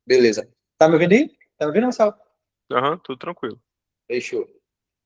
Beleza. Tá me ouvindo aí? Tá me ouvindo, Marcelo? Aham, tudo tranquilo. Fechou.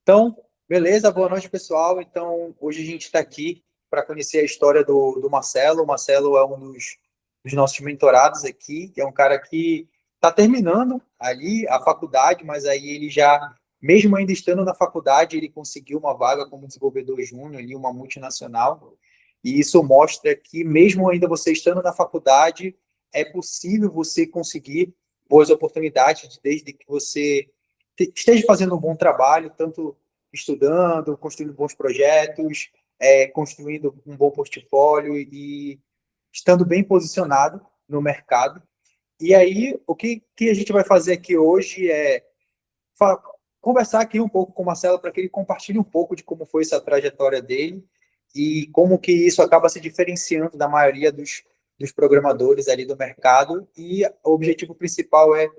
Então, beleza, boa noite, pessoal. Então, hoje a gente está aqui para conhecer a história do Marcelo. O Marcelo é um dos nossos mentorados aqui, que é um cara que está terminando ali a faculdade, mas aí ele já, mesmo ainda estando na faculdade, ele conseguiu uma vaga como desenvolvedor júnior ali, uma multinacional. E isso mostra que, mesmo ainda você estando na faculdade, é possível você conseguir boas oportunidades, desde que você esteja fazendo um bom trabalho, tanto estudando, construindo bons projetos, construindo um bom portfólio e estando bem posicionado no mercado. E aí, o que a gente vai fazer aqui hoje é falar, conversar aqui um pouco com o Marcelo para que ele compartilhe um pouco de como foi essa trajetória dele e como que isso acaba se diferenciando da maioria dos programadores ali do mercado. E o objetivo principal é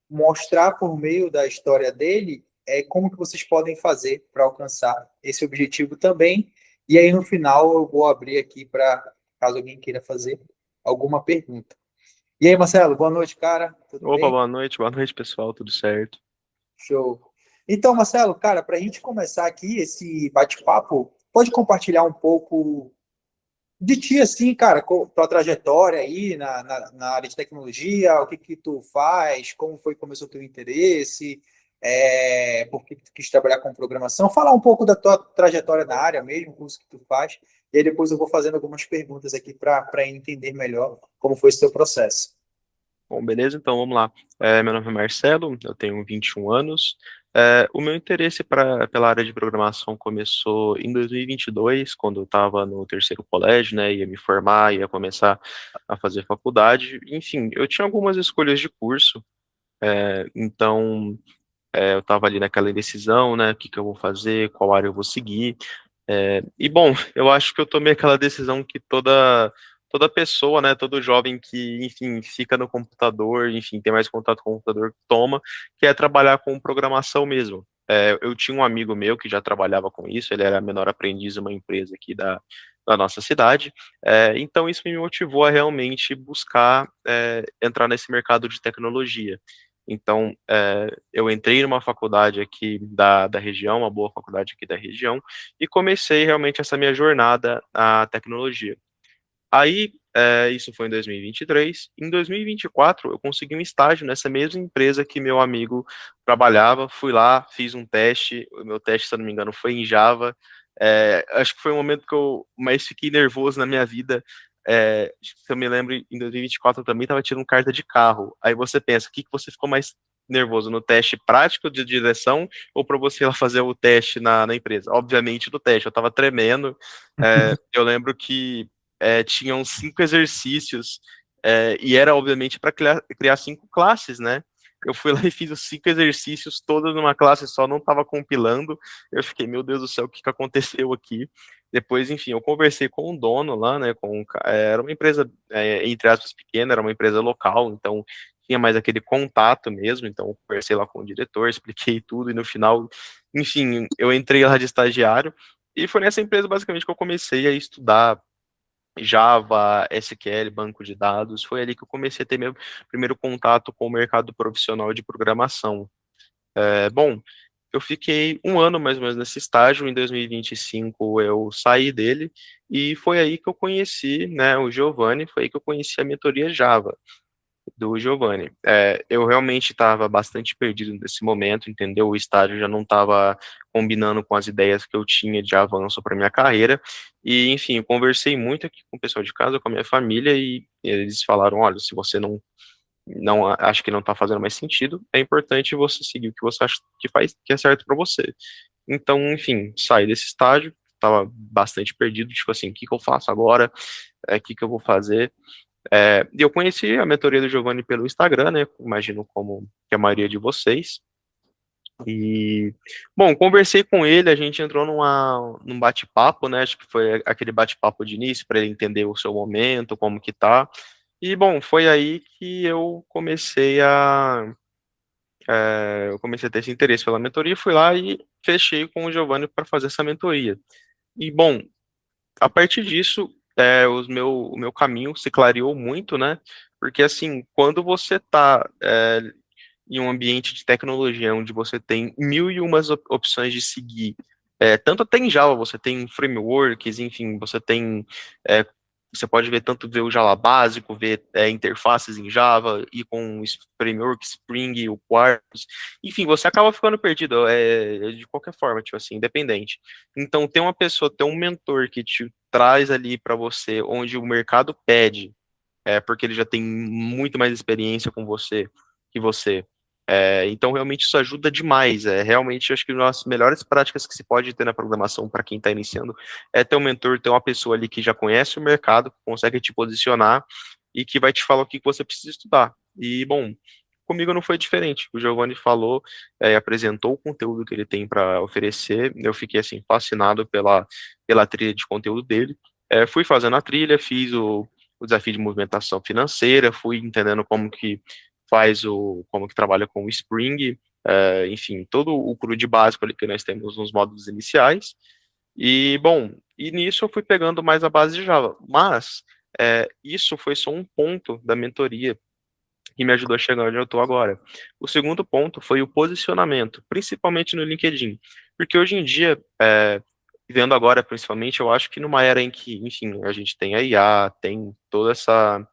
mostrar por meio da história dele como que vocês podem fazer para alcançar esse objetivo também. E aí, no final, eu vou abrir aqui para caso alguém queira fazer alguma pergunta. E aí, Marcelo, boa noite, cara. Tudo Opa, bem? boa noite, pessoal, tudo certo? Show. Então, Marcelo, cara, para a gente começar aqui esse bate-papo, pode compartilhar um pouco de ti, assim, cara, com tua trajetória aí na área de tecnologia, o que que tu faz, como foi que começou o teu interesse, por que que tu quis trabalhar com programação, falar um pouco da tua trajetória na área mesmo, curso que tu faz, e aí depois eu vou fazendo algumas perguntas aqui para entender melhor como foi esse teu processo. Bom, beleza, então vamos lá. Meu nome é Marcelo, eu tenho 21 anos. O meu interesse pela área de programação começou em 2022, quando eu estava no terceiro colégio, né, ia me formar, ia começar a fazer faculdade. Enfim, eu tinha algumas escolhas de curso, então eu estava ali naquela indecisão, né, o que que eu vou fazer, qual área eu vou seguir. E bom, eu acho que eu tomei aquela decisão que toda pessoa, né, todo jovem que, enfim, fica no computador, enfim, tem mais contato com o computador, toma, que é trabalhar com programação mesmo. Eu tinha um amigo meu que já trabalhava com isso, ele era menor aprendiz em uma empresa aqui da nossa cidade, então isso me motivou a realmente buscar entrar nesse mercado de tecnologia. Então, eu entrei numa faculdade aqui da região, uma boa faculdade aqui da região, e comecei realmente essa minha jornada à tecnologia. Aí, isso foi em 2023. Em 2024, eu consegui um estágio nessa mesma empresa que meu amigo trabalhava. Fui lá, fiz um teste. O meu teste, se eu não me engano, foi em Java. Acho que foi o momento que eu mais fiquei nervoso na minha vida. Se eu me lembro, em 2024 eu também estava tirando carta de carro. Aí você pensa, o que que você ficou mais nervoso no teste prático de direção ou para você ir lá fazer o teste na empresa? Obviamente no teste, eu estava tremendo. Eu lembro que tinham 5 exercícios, e era obviamente para criar 5 classes, né? Eu fui lá e fiz os 5 exercícios todos numa classe só, não estava compilando. Eu fiquei, meu Deus do céu, o que que aconteceu aqui? Depois, enfim, eu conversei com o dono lá, né? Era uma empresa, entre aspas, pequena, era uma empresa local, então tinha mais aquele contato mesmo. Então, eu conversei lá com o diretor, expliquei tudo, e no final, enfim, eu entrei lá de estagiário. E foi nessa empresa, basicamente, que eu comecei a estudar Java, SQL, banco de dados. Foi ali que eu comecei a ter meu primeiro contato com o mercado profissional de programação. Bom, eu fiquei um ano mais ou menos nesse estágio. Em 2025 eu saí dele e foi aí que eu conheci, né, o Giovanni. Foi aí que eu conheci a mentoria Java do Giovanni. Eu realmente estava bastante perdido nesse momento, entendeu? O estágio já não estava combinando com as ideias que eu tinha de avanço para minha carreira. E, enfim, eu conversei muito aqui com o pessoal de casa, com a minha família, e eles falaram: olha, se você não acha que não está fazendo mais sentido, é importante você seguir o que você acha que é certo para você. Então, enfim, saí desse estágio, estava bastante perdido, tipo assim, o que que eu faço agora? O que que eu vou fazer? E eu conheci a mentoria do Giovanni pelo Instagram, né? Imagino como que a maioria de vocês. E, bom, conversei com ele, a gente entrou num bate-papo, né? Acho que foi aquele bate-papo de início para ele entender o seu momento, como que tá. E, bom, foi aí que eu comecei a ter esse interesse pela mentoria, fui lá e fechei com o Giovanni para fazer essa mentoria. E, bom, a partir disso, o meu caminho se clareou muito, né? Porque, assim, quando você está em um ambiente de tecnologia, onde você tem mil e umas opções de seguir, tanto até em Java, você tem frameworks, enfim, é, você pode ver tanto ver o Java básico, ver interfaces em Java, e com o framework Spring, o Quarkus, enfim, você acaba ficando perdido, de qualquer forma, tipo assim, independente. Então, ter uma pessoa, ter um mentor que te traz ali para você, onde o mercado pede, porque ele já tem muito mais experiência com você que você. Então, realmente, isso ajuda demais. Realmente, eu acho que uma das melhores práticas que se pode ter na programação para quem está iniciando é ter um mentor, ter uma pessoa ali que já conhece o mercado, que consegue te posicionar e que vai te falar o que você precisa estudar. E, bom, comigo não foi diferente. O Giovanni falou, apresentou o conteúdo que ele tem para oferecer. Eu fiquei, assim, fascinado pela trilha de conteúdo dele. Fui fazendo a trilha, fiz o desafio de movimentação financeira, fui entendendo como que trabalha com o Spring, enfim, todo o crude básico ali que nós temos nos módulos iniciais. E, bom, e nisso eu fui pegando mais a base de Java. Mas isso foi só um ponto da mentoria que me ajudou a chegar onde eu estou agora. O segundo ponto foi o posicionamento, principalmente no LinkedIn. Porque hoje em dia, vivendo agora principalmente, eu acho que numa era em que, enfim, a gente tem a IA, tem toda essa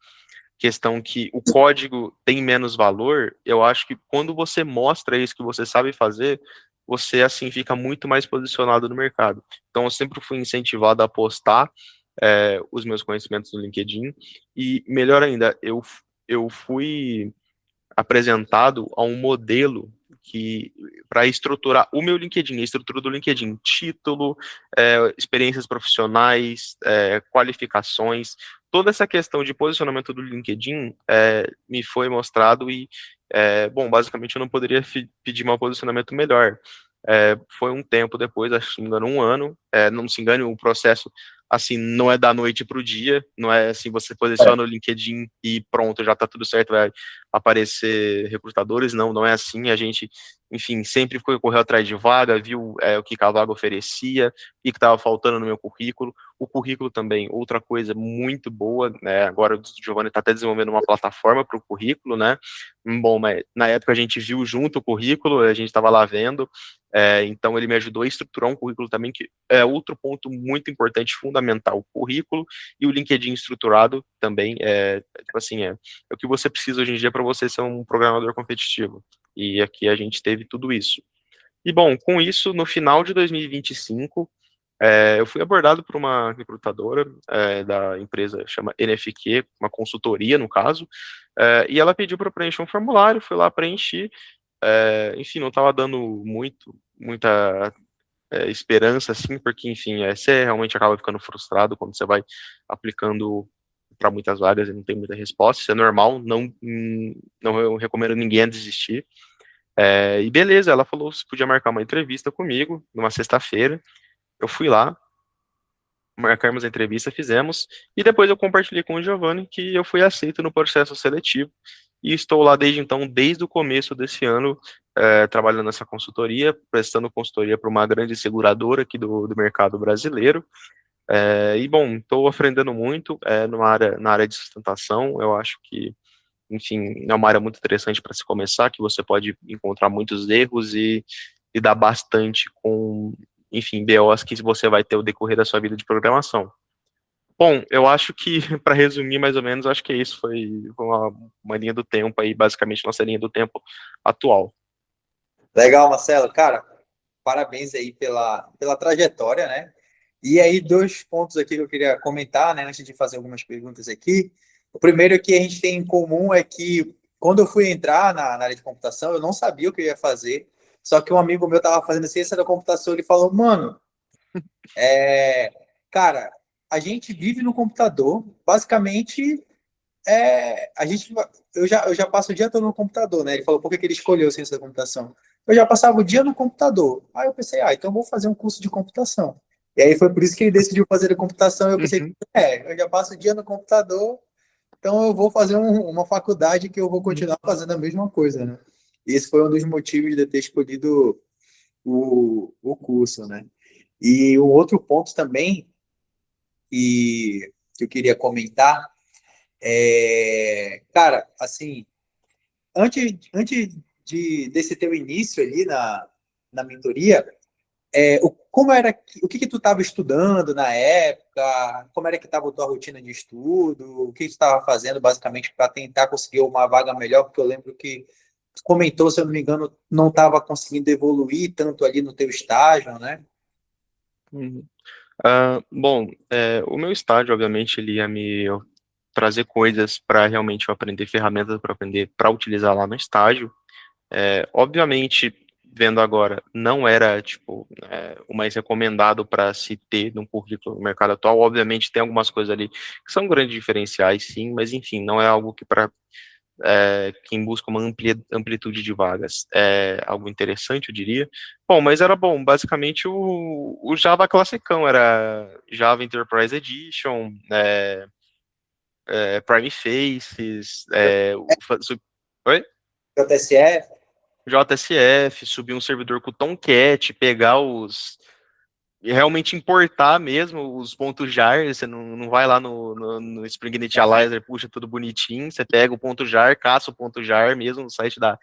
questão que o código tem menos valor, eu acho que quando você mostra isso que você sabe fazer, você assim fica muito mais posicionado no mercado. Então eu sempre fui incentivado a postar os meus conhecimentos no LinkedIn e melhor ainda, eu fui apresentado a um modelo que para estruturar o meu LinkedIn, a estrutura do LinkedIn, título, experiências profissionais, qualificações, toda essa questão de posicionamento do LinkedIn me foi mostrado e, bom, basicamente eu não poderia pedir um posicionamento melhor. Foi um tempo depois, acho que se não me engano, um ano, não se engane, o processo assim, não é da noite para o dia, não é assim, você posiciona o LinkedIn e pronto, já está tudo certo, vai aparecer recrutadores, não é assim, a gente, enfim, sempre correu atrás de vaga, viu o que a vaga oferecia, o que estava faltando no meu currículo, o currículo também, outra coisa muito boa, né, agora o Giovanni está até desenvolvendo uma plataforma para o currículo, né, bom, mas na época a gente viu junto o currículo, a gente estava lá vendo, então ele me ajudou a estruturar um currículo também, que é outro ponto muito importante, fundamental, o currículo e o LinkedIn estruturado também, tipo assim, é o que você precisa hoje em dia para você ser um programador competitivo, e aqui a gente teve tudo isso. E bom, com isso, no final de 2025, eu fui abordado por uma recrutadora da empresa, chama NFQ, uma consultoria no caso, e ela pediu para preencher um formulário, fui lá preencher, enfim, não estava dando muita esperança, assim, porque, enfim, você realmente acaba ficando frustrado quando você vai aplicando para muitas vagas e não tem muita resposta, isso é normal, não eu recomendo ninguém a desistir. E beleza, ela falou se podia marcar uma entrevista comigo numa sexta-feira, eu fui lá, marcamos a entrevista, fizemos, e depois eu compartilhei com o Giovanni que eu fui aceito no processo seletivo, e estou lá desde então, desde o começo desse ano, trabalhando nessa consultoria, prestando consultoria para uma grande seguradora aqui do mercado brasileiro. E bom, estou aprendendo muito na área de sustentação. Eu acho que, enfim, é uma área muito interessante para se começar, que você pode encontrar muitos erros e lidar bastante com, enfim, BOs que você vai ter o decorrer da sua vida de programação. Bom, eu acho que, para resumir mais ou menos, acho que isso foi uma linha do tempo aí, basicamente nossa linha do tempo atual. Legal, Marcelo. Cara, parabéns aí pela trajetória, né? E aí, dois pontos aqui que eu queria comentar, né, antes de fazer algumas perguntas aqui. O primeiro que a gente tem em comum é que, quando eu fui entrar na área de computação, eu não sabia o que eu ia fazer, só que um amigo meu estava fazendo ciência da computação, ele falou, mano, é, cara, a gente vive no computador, basicamente, eu já passo o dia todo no computador, né? Ele falou, por que que ele escolheu ciência da computação? Eu já passava o dia no computador. Aí eu pensei, então eu vou fazer um curso de computação. E aí foi por isso que ele decidiu fazer a computação. Eu pensei, Uhum, eu já passo o dia no computador, então eu vou fazer uma faculdade que eu vou continuar fazendo a mesma coisa, né? E esse foi um dos motivos de eu ter escolhido o curso, né? E o outro ponto também, e que eu queria comentar. Cara, assim, antes desse teu início ali na mentoria, como era, o que tu estava estudando na época? Como era que estava a tua rotina de estudo? O que tu estava fazendo basicamente para tentar conseguir uma vaga melhor? Porque eu lembro que tu comentou, se eu não me engano, não estava conseguindo evoluir tanto ali no teu estágio, né? Uhum. Bom, o meu estágio, obviamente, ele ia me trazer coisas para realmente eu aprender ferramentas para aprender para utilizar lá no estágio. Obviamente, vendo agora, não era tipo o mais recomendado para se ter num currículo no mercado atual. Obviamente, tem algumas coisas ali que são grandes diferenciais, sim, mas enfim, não é algo que para quem busca uma amplitude de vagas é algo interessante, eu diria. Bom, mas era bom, basicamente o Java classicão, era Java Enterprise Edition, Prime Faces, oi? JSF, JSF, subir um servidor com o Tomcat, pegar e realmente importar mesmo os pontos jar, você não vai lá no Spring Initializer, puxa tudo bonitinho, você pega o ponto jar, caça o ponto jar mesmo no site da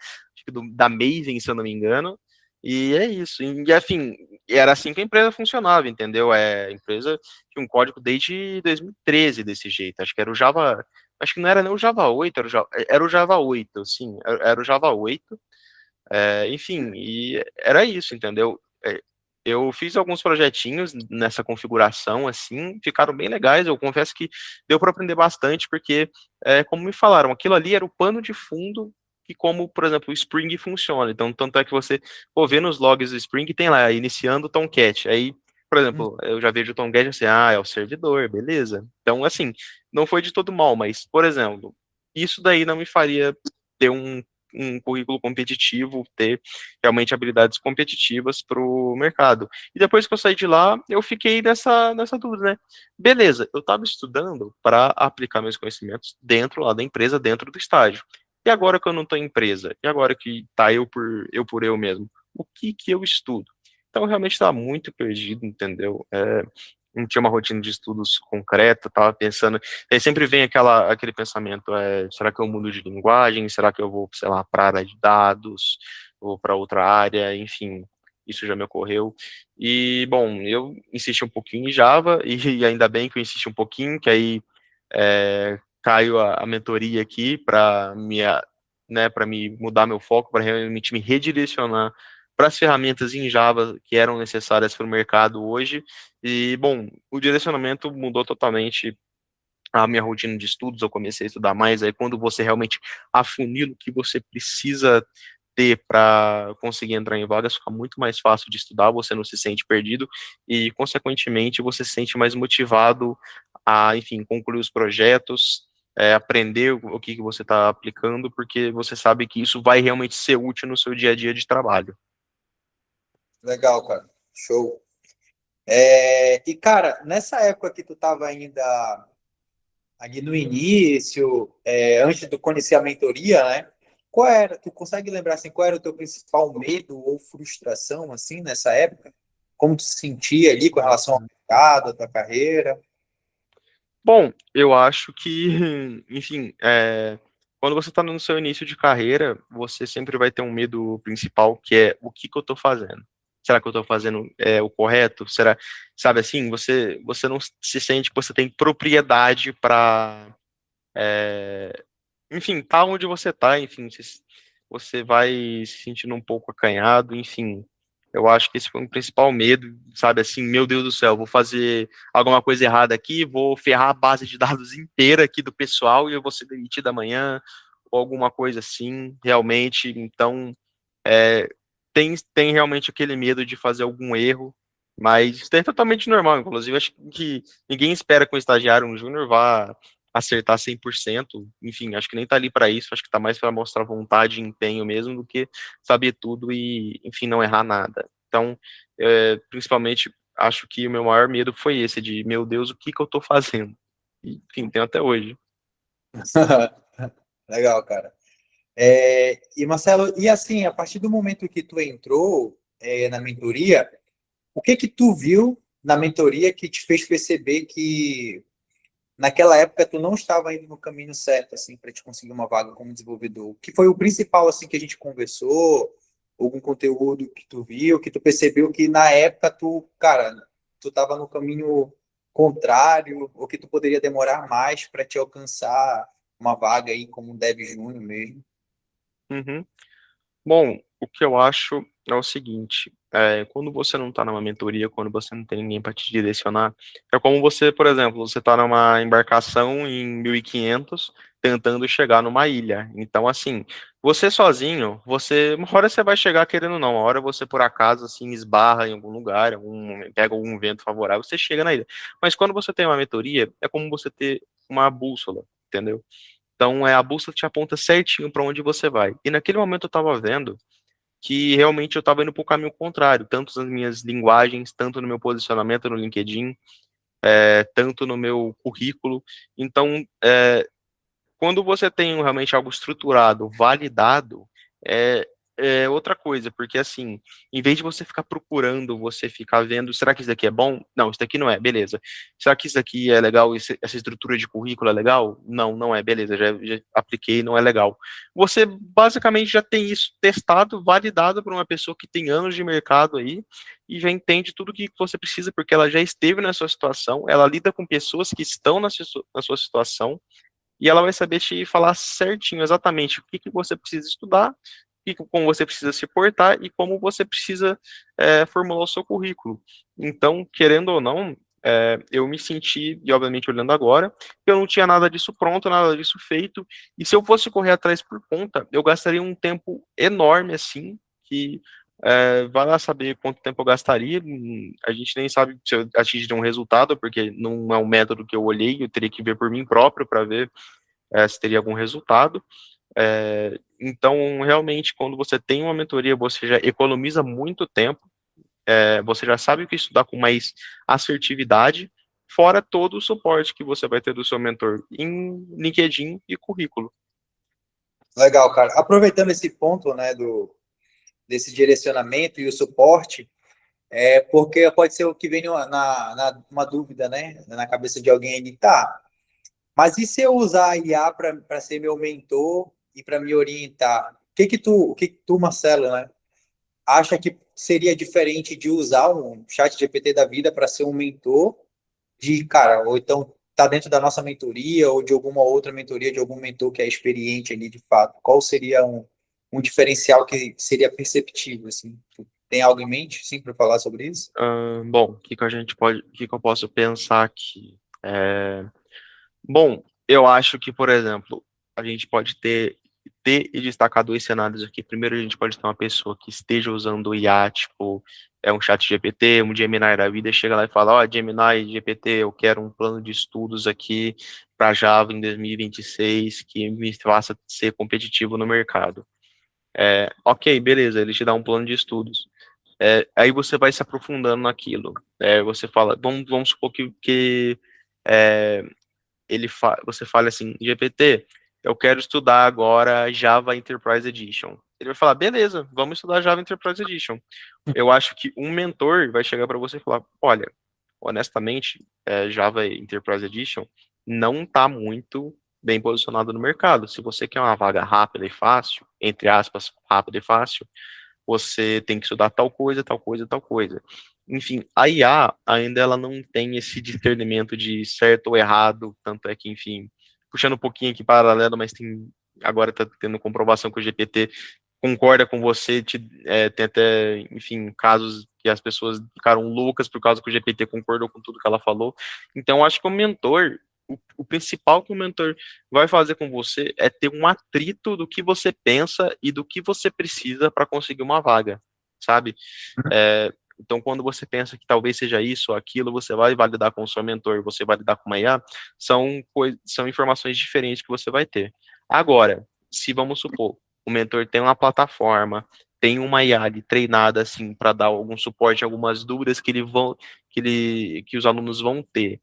Maven, se eu não me engano, e é isso. E assim, era assim que a empresa funcionava, entendeu? A empresa tinha um código desde 2013 desse jeito, acho que era o Java, acho que não era nem o Java 8, era o Java 8, sim, era o Java 8, enfim, e era isso, entendeu? Eu fiz alguns projetinhos nessa configuração, assim, ficaram bem legais. Eu confesso que deu para aprender bastante, porque, como me falaram, aquilo ali era o pano de fundo que, como, por exemplo, o Spring funciona. Então, tanto é que você, pô, vê nos logs do Spring, tem lá, iniciando o Tomcat. Aí, por exemplo, eu já vejo o Tomcat assim, é o servidor, beleza. Então, assim, não foi de todo mal, mas, por exemplo, isso daí não me faria ter um currículo competitivo, ter realmente habilidades competitivas para o mercado. E depois que eu saí de lá, eu fiquei nessa dúvida, né? Beleza, eu estava estudando para aplicar meus conhecimentos dentro lá da empresa, dentro do estágio. E agora que eu não estou em empresa, e agora que tá eu por eu mesmo, o que que eu estudo? Então, eu realmente estava muito perdido, entendeu? Não tinha uma rotina de estudos concreta, estava pensando, aí sempre vem aquele pensamento, será que eu mudo de linguagem, será que eu vou, sei lá, para a área de dados, ou para outra área, enfim, isso já me ocorreu, e, bom, eu insisti um pouquinho em Java, e ainda bem que eu insisti um pouquinho, que aí caiu a mentoria aqui para me mudar meu foco, para realmente me redirecionar para as ferramentas em Java que eram necessárias para o mercado hoje. E, bom, o direcionamento mudou totalmente a minha rotina de estudos. Eu comecei a estudar mais. Aí, quando você realmente afunila o que você precisa ter para conseguir entrar em vagas, fica muito mais fácil de estudar, você não se sente perdido e, consequentemente, você se sente mais motivado a, enfim, concluir os projetos, aprender o que você está aplicando, porque você sabe que isso vai realmente ser útil no seu dia a dia de trabalho. legal, cara. Show. E, cara, nessa época que tu estava ainda ali no início, antes de conhecer a mentoria, né? Tu consegue lembrar assim, qual era o teu principal medo ou frustração assim nessa época? Como tu se sentia ali com relação ao mercado, à tua carreira? Bom, eu acho que, enfim, quando você está no seu início de carreira, você sempre vai ter um medo principal, que é o que que eu estou fazendo? Será que eu estou fazendo o correto? Será, sabe assim, você não se sente que você tem propriedade para, enfim, tá onde você tá, enfim, você vai se sentindo um pouco acanhado, enfim. Eu acho que esse foi o principal medo, sabe, assim, meu Deus do céu, vou fazer alguma coisa errada aqui, vou ferrar a base de dados inteira aqui do pessoal e eu vou ser demitido amanhã, ou alguma coisa assim, realmente. Então, é, tem realmente aquele medo de fazer algum erro, mas isso é totalmente normal. Inclusive, acho que ninguém espera que um estagiário, um júnior, vá acertar 100%. Enfim, acho que nem tá ali para isso. Acho que tá mais para mostrar vontade e empenho mesmo do que saber tudo e, enfim, não errar nada. Então, principalmente, acho que o meu maior medo foi esse de, meu Deus, o que que eu tô fazendo? E, enfim, tem até hoje. Legal, cara. E Marcelo, e assim, a partir do momento que tu entrou na mentoria, o que que tu viu na mentoria que te fez perceber que naquela época tu não estava indo no caminho certo, assim, para te conseguir uma vaga como desenvolvedor? O que foi o principal, assim, que a gente conversou? Algum conteúdo que tu viu, que tu percebeu que na época tu, cara, tu estava no caminho contrário, ou que tu poderia demorar mais para te alcançar uma vaga aí como um dev júnior mesmo? Uhum. Bom, o que eu acho é o seguinte, quando você não está numa mentoria, quando você não tem ninguém para te direcionar, é como você, por exemplo, você está numa embarcação em 1500 tentando chegar numa ilha. Então, assim, você sozinho, uma hora você vai chegar querendo ou não, uma hora você por acaso assim esbarra em algum lugar, pega algum vento favorável, você chega na ilha. Mas quando você tem uma mentoria, é como você ter uma bússola, entendeu? Então, a bússola te aponta certinho para onde você vai. E naquele momento eu estava vendo que realmente eu estava indo para o caminho contrário, tanto nas minhas linguagens, tanto no meu posicionamento no LinkedIn, tanto no meu currículo. Então, quando você tem realmente algo estruturado, validado, é, é outra coisa, porque assim, em vez de você ficar procurando, você ficar vendo, será que isso daqui é bom? Não, isso daqui não é, beleza. Será que isso daqui é legal? Essa estrutura de currículo é legal? Não, não é, beleza, já apliquei, não é legal. Você basicamente já tem isso testado, validado por uma pessoa que tem anos de mercado aí e já entende tudo o que você precisa, porque ela já esteve na sua situação, ela lida com pessoas que estão na sua situação e ela vai saber te falar certinho exatamente o que, que você precisa estudar, como você precisa se portar e como você precisa formular o seu currículo. Então, querendo ou não, eu me senti, e obviamente olhando agora, que eu não tinha nada disso pronto, nada disso feito, e se eu fosse correr atrás por conta, eu gastaria um tempo enorme assim, que vai lá saber quanto tempo eu gastaria. A gente nem sabe se eu atingiria um resultado, porque não é um método que eu olhei, eu teria que ver por mim próprio para ver se teria algum resultado. Então, realmente, quando você tem uma mentoria, você já economiza muito tempo, você já sabe o que estudar com mais assertividade, fora todo o suporte que você vai ter do seu mentor em LinkedIn e currículo. Legal, cara. Aproveitando esse ponto, né, desse direcionamento e o suporte, porque pode ser o que vem uma dúvida, né, na cabeça de alguém de tá, mas e se eu usar a IA para ser meu mentor e para me orientar? O que que tu, Marcelo, né, acha que seria diferente de usar um chat GPT da vida para ser um mentor de, cara, ou então tá dentro da nossa mentoria ou de alguma outra mentoria de algum mentor que é experiente ali de fato? Qual seria um diferencial que seria perceptível, assim? Tu tem algo em mente, sim, para falar sobre isso? Bom, o que que eu posso pensar aqui? É, Bom, eu acho que, por exemplo, a gente pode ter e destacar dois cenários aqui. Primeiro, a gente pode ter uma pessoa que esteja usando o IA, tipo, um chat GPT, um Gemini da vida, chega lá e fala, ó, Gemini, GPT, eu quero um plano de estudos aqui para Java em 2026 que me faça ser competitivo no mercado. Ok, beleza, ele te dá um plano de estudos. Aí você vai se aprofundando naquilo. Você fala, vamos supor que é, você fala assim, GPT, eu quero estudar agora Java Enterprise Edition. Ele vai falar, beleza, vamos estudar Java Enterprise Edition. Eu acho que um mentor vai chegar para você e falar, olha, honestamente, Java Enterprise Edition não está muito bem posicionado no mercado. Se você quer uma vaga rápida e fácil, entre aspas, rápida e fácil, você tem que estudar tal coisa, tal coisa, tal coisa. Enfim, a IA ainda ela não tem esse discernimento de certo ou errado, tanto é que, enfim, puxando um pouquinho aqui paralelo, mas agora está tendo comprovação que o GPT concorda com você, tem até, enfim, casos que as pessoas ficaram loucas por causa que o GPT concordou com tudo que ela falou. Então, acho que o mentor, o principal que o mentor vai fazer com você é ter um atrito do que você pensa e do que você precisa para conseguir uma vaga, sabe? Então, quando você pensa que talvez seja isso ou aquilo, você vai validar com o seu mentor, você vai lidar com uma IA, são informações diferentes que você vai ter. Agora, se vamos supor, o mentor tem uma plataforma, tem uma IA ali treinada assim para dar algum suporte, algumas dúvidas que os alunos vão ter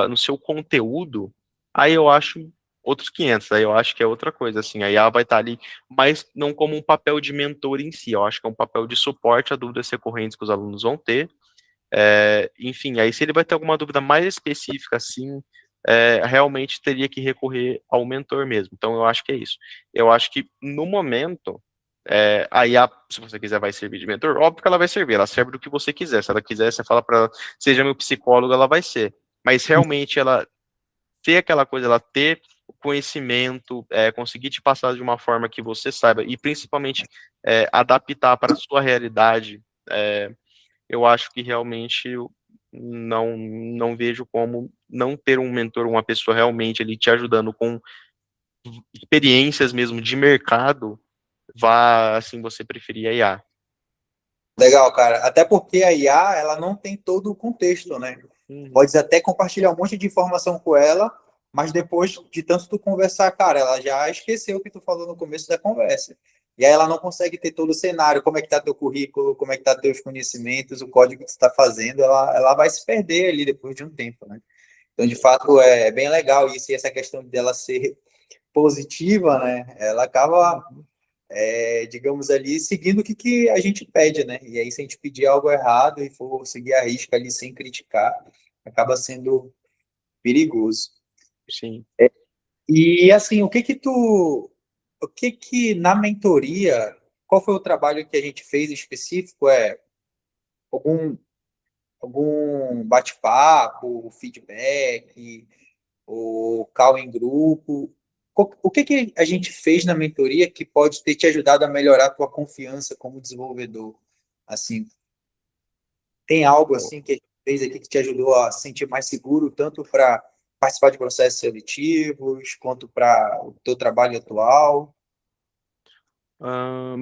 no seu conteúdo, aí eu acho outros 500, aí eu acho que é outra coisa, assim, a IA vai estar ali, mas não como um papel de mentor em si, eu acho que é um papel de suporte a dúvidas recorrentes que os alunos vão ter, enfim, aí se ele vai ter alguma dúvida mais específica, assim, realmente teria que recorrer ao mentor mesmo. Então, eu acho que é isso. Eu acho que, no momento, a IA, se você quiser, vai servir de mentor. Óbvio que ela vai servir, ela serve do que você quiser. Se ela quiser, você fala para ela, seja meu psicólogo, ela vai ser. Mas, realmente, ela ter aquela coisa, ela ter o conhecimento, conseguir te passar de uma forma que você saiba, e, principalmente, adaptar para a sua realidade, eu acho que realmente eu não vejo como não ter um mentor, uma pessoa realmente ali te ajudando com experiências mesmo de mercado, vá, assim, você preferir a IA. Legal, cara. Até porque a IA, ela não tem todo o contexto, né? Uhum. Pode até compartilhar um monte de informação com ela, mas depois de tanto tu conversar, cara, ela já esqueceu o que tu falou no começo da conversa. E aí ela não consegue ter todo o cenário, como é que tá teu currículo, como é que tá teus conhecimentos, o código que tu está fazendo, ela vai se perder ali depois de um tempo, né? Então, de fato, é bem legal isso, e essa questão dela ser positiva, né? Ela acaba digamos ali, seguindo o que a gente pede, né? E aí, se a gente pedir algo errado e for seguir a risca ali sem criticar, acaba sendo perigoso. Sim. E assim, o que que na mentoria, qual foi o trabalho que a gente fez específico? Algum, algum bate-papo, feedback, o call em grupo? O que que a gente fez na mentoria que pode ter te ajudado a melhorar a tua confiança como desenvolvedor? Assim, tem algo assim que a gente fez aqui que te ajudou a se sentir mais seguro, tanto para participar de processos seletivos, quanto para o teu trabalho atual?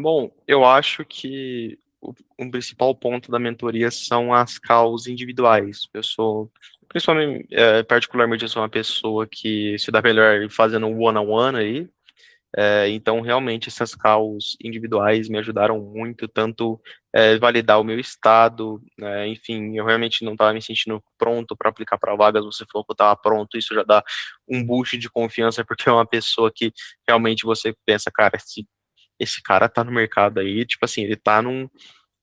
Bom, eu acho que o principal ponto da mentoria são as calls individuais. Eu sou, principalmente, particularmente, eu sou uma pessoa que se dá melhor fazendo um one-on-one aí. Então, realmente, essas calls individuais me ajudaram muito, tanto validar o meu estado, né, enfim, eu realmente não estava me sentindo pronto para aplicar para vagas, você falou que eu estava pronto, isso já dá um boost de confiança, porque é uma pessoa que realmente você pensa, cara, esse cara tá no mercado aí, tipo assim, ele tá num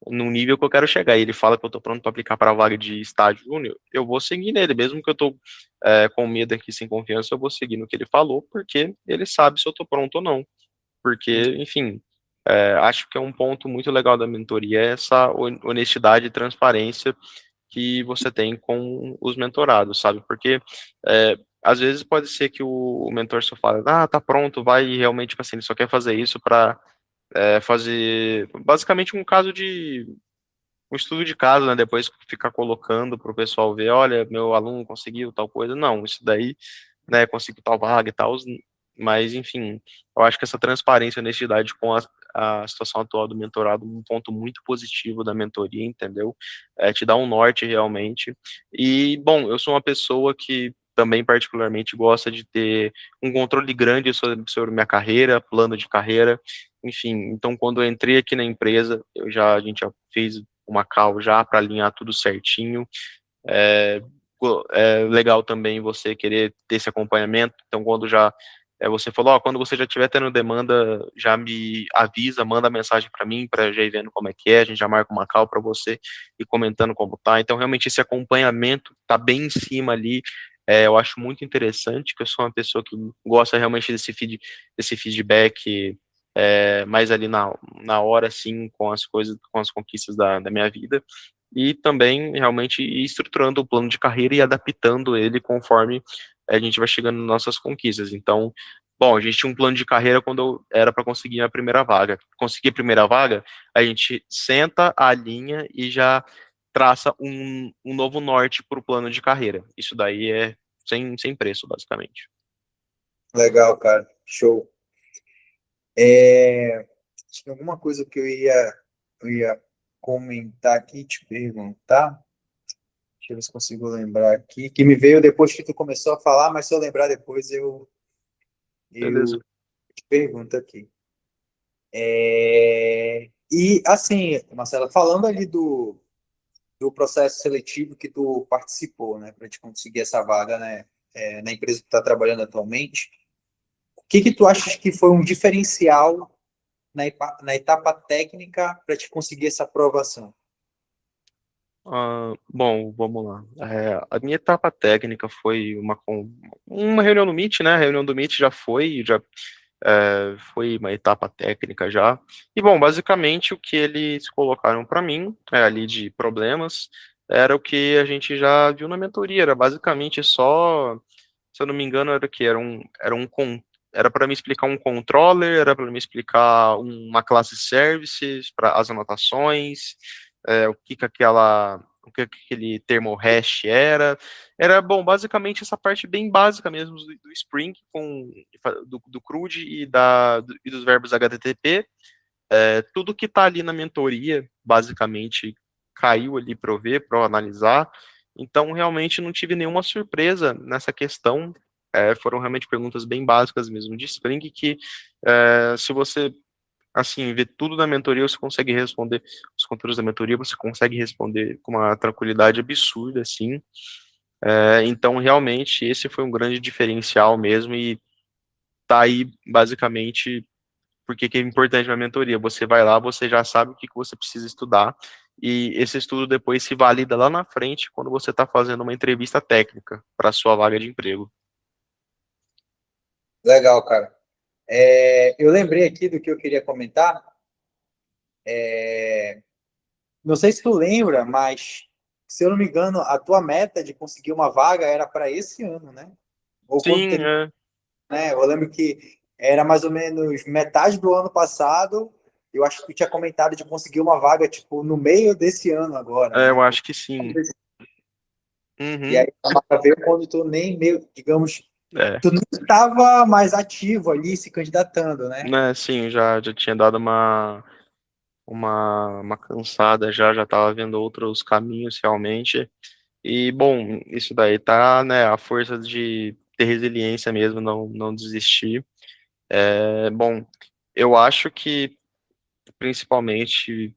nível que eu quero chegar, e ele fala que eu tô pronto para aplicar para a vaga de estágio júnior, eu vou seguir nele, mesmo que eu tô com medo aqui, sem confiança, eu vou seguir no que ele falou, porque ele sabe se eu tô pronto ou não, porque, enfim, acho que é um ponto muito legal da mentoria, é essa honestidade e transparência que você tem com os mentorados, sabe, porque às vezes pode ser que o mentor só fala, ah, tá pronto, vai, e realmente, tipo assim, ele só quer fazer isso para fazer basicamente um estudo de caso, né? Depois ficar colocando para o pessoal ver, olha, meu aluno conseguiu tal coisa. Não, isso daí, né, conseguiu tal vaga e tal, mas enfim, eu acho que essa transparência e honestidade com a situação atual do mentorado, um ponto muito positivo da mentoria, entendeu? Te dá um norte realmente. E, bom, eu sou uma pessoa que também particularmente gosta de ter um controle grande sobre minha carreira, plano de carreira, enfim, então quando eu entrei aqui na empresa, a gente já fez uma call já para alinhar tudo certinho. É, é legal também você querer ter esse acompanhamento. Então, quando já você falou, ó, quando você já estiver tendo demanda, já me avisa, manda mensagem para mim, para já ir vendo como é que é, a gente já marca uma call para você e comentando como tá. Então, realmente, esse acompanhamento tá bem em cima ali. Eu acho muito interessante, que eu sou uma pessoa que gosta realmente desse feedback mais ali na hora, assim, com as coisas, com as conquistas da minha vida e também realmente ir estruturando o plano de carreira e adaptando ele conforme a gente vai chegando nas nossas conquistas. Então, bom, a gente tinha um plano de carreira quando eu era para conseguir a primeira vaga. Conseguir a primeira vaga, a gente senta a linha e já traça um novo norte para o plano de carreira. Isso daí é sem preço, basicamente. Legal, cara. Show. Tinha alguma coisa que eu ia comentar aqui, te perguntar. Deixa eu ver se consigo lembrar aqui. Que me veio depois que tu começou a falar, mas se eu lembrar depois, Beleza. eu te pergunto aqui. E assim, Marcela, falando ali do processo seletivo que tu participou, né, para te conseguir essa vaga, né, na empresa que tu está trabalhando atualmente, o que que tu achas que foi um diferencial na etapa técnica para te conseguir essa aprovação? Bom, vamos lá. A minha etapa técnica foi uma reunião no Meet, né? A reunião do Meet já foi uma etapa técnica já. E, bom, basicamente o que eles colocaram para mim, ali de problemas, era o que a gente já viu na mentoria. Era basicamente só, se eu não me engano, era o que? Era para me explicar um controller, era para me explicar uma classe services, para as anotações, o que aquele termo hash era, bom, basicamente essa parte bem básica mesmo do Spring, do CRUD e dos verbos HTTP. Tudo que está ali na mentoria, basicamente, caiu ali para eu ver, para eu analisar. Então, realmente não tive nenhuma surpresa nessa questão. Foram realmente perguntas bem básicas mesmo de Spring, que se você assim, ver tudo na mentoria, você consegue responder, os conteúdos da mentoria, você consegue responder com uma tranquilidade absurda, assim. Então, realmente, esse foi um grande diferencial mesmo, e tá aí, basicamente, porque que é importante uma mentoria. Você vai lá, você já sabe o que que você precisa estudar, e esse estudo depois se valida lá na frente, quando você está fazendo uma entrevista técnica para sua vaga de emprego. Legal, cara. Eu lembrei aqui do que eu queria comentar. Não sei se tu lembra, mas se eu não me engano, a tua meta de conseguir uma vaga era para esse ano, né? Ou quando Sim, terminou, né? Eu lembro que era mais ou menos metade do ano passado. Eu acho que tu tinha comentado de conseguir uma vaga, tipo, no meio desse ano agora, eu né? acho que sim. E Uhum, aí, a vaga veio quando tu nem meio, digamos, é. tu não estava mais ativo ali se candidatando, né? Né, sim, já tinha dado uma cansada já estava vendo outros caminhos realmente. E, bom, isso daí tá, né, a força de ter resiliência mesmo, não desistir. Bom, eu acho que, principalmente,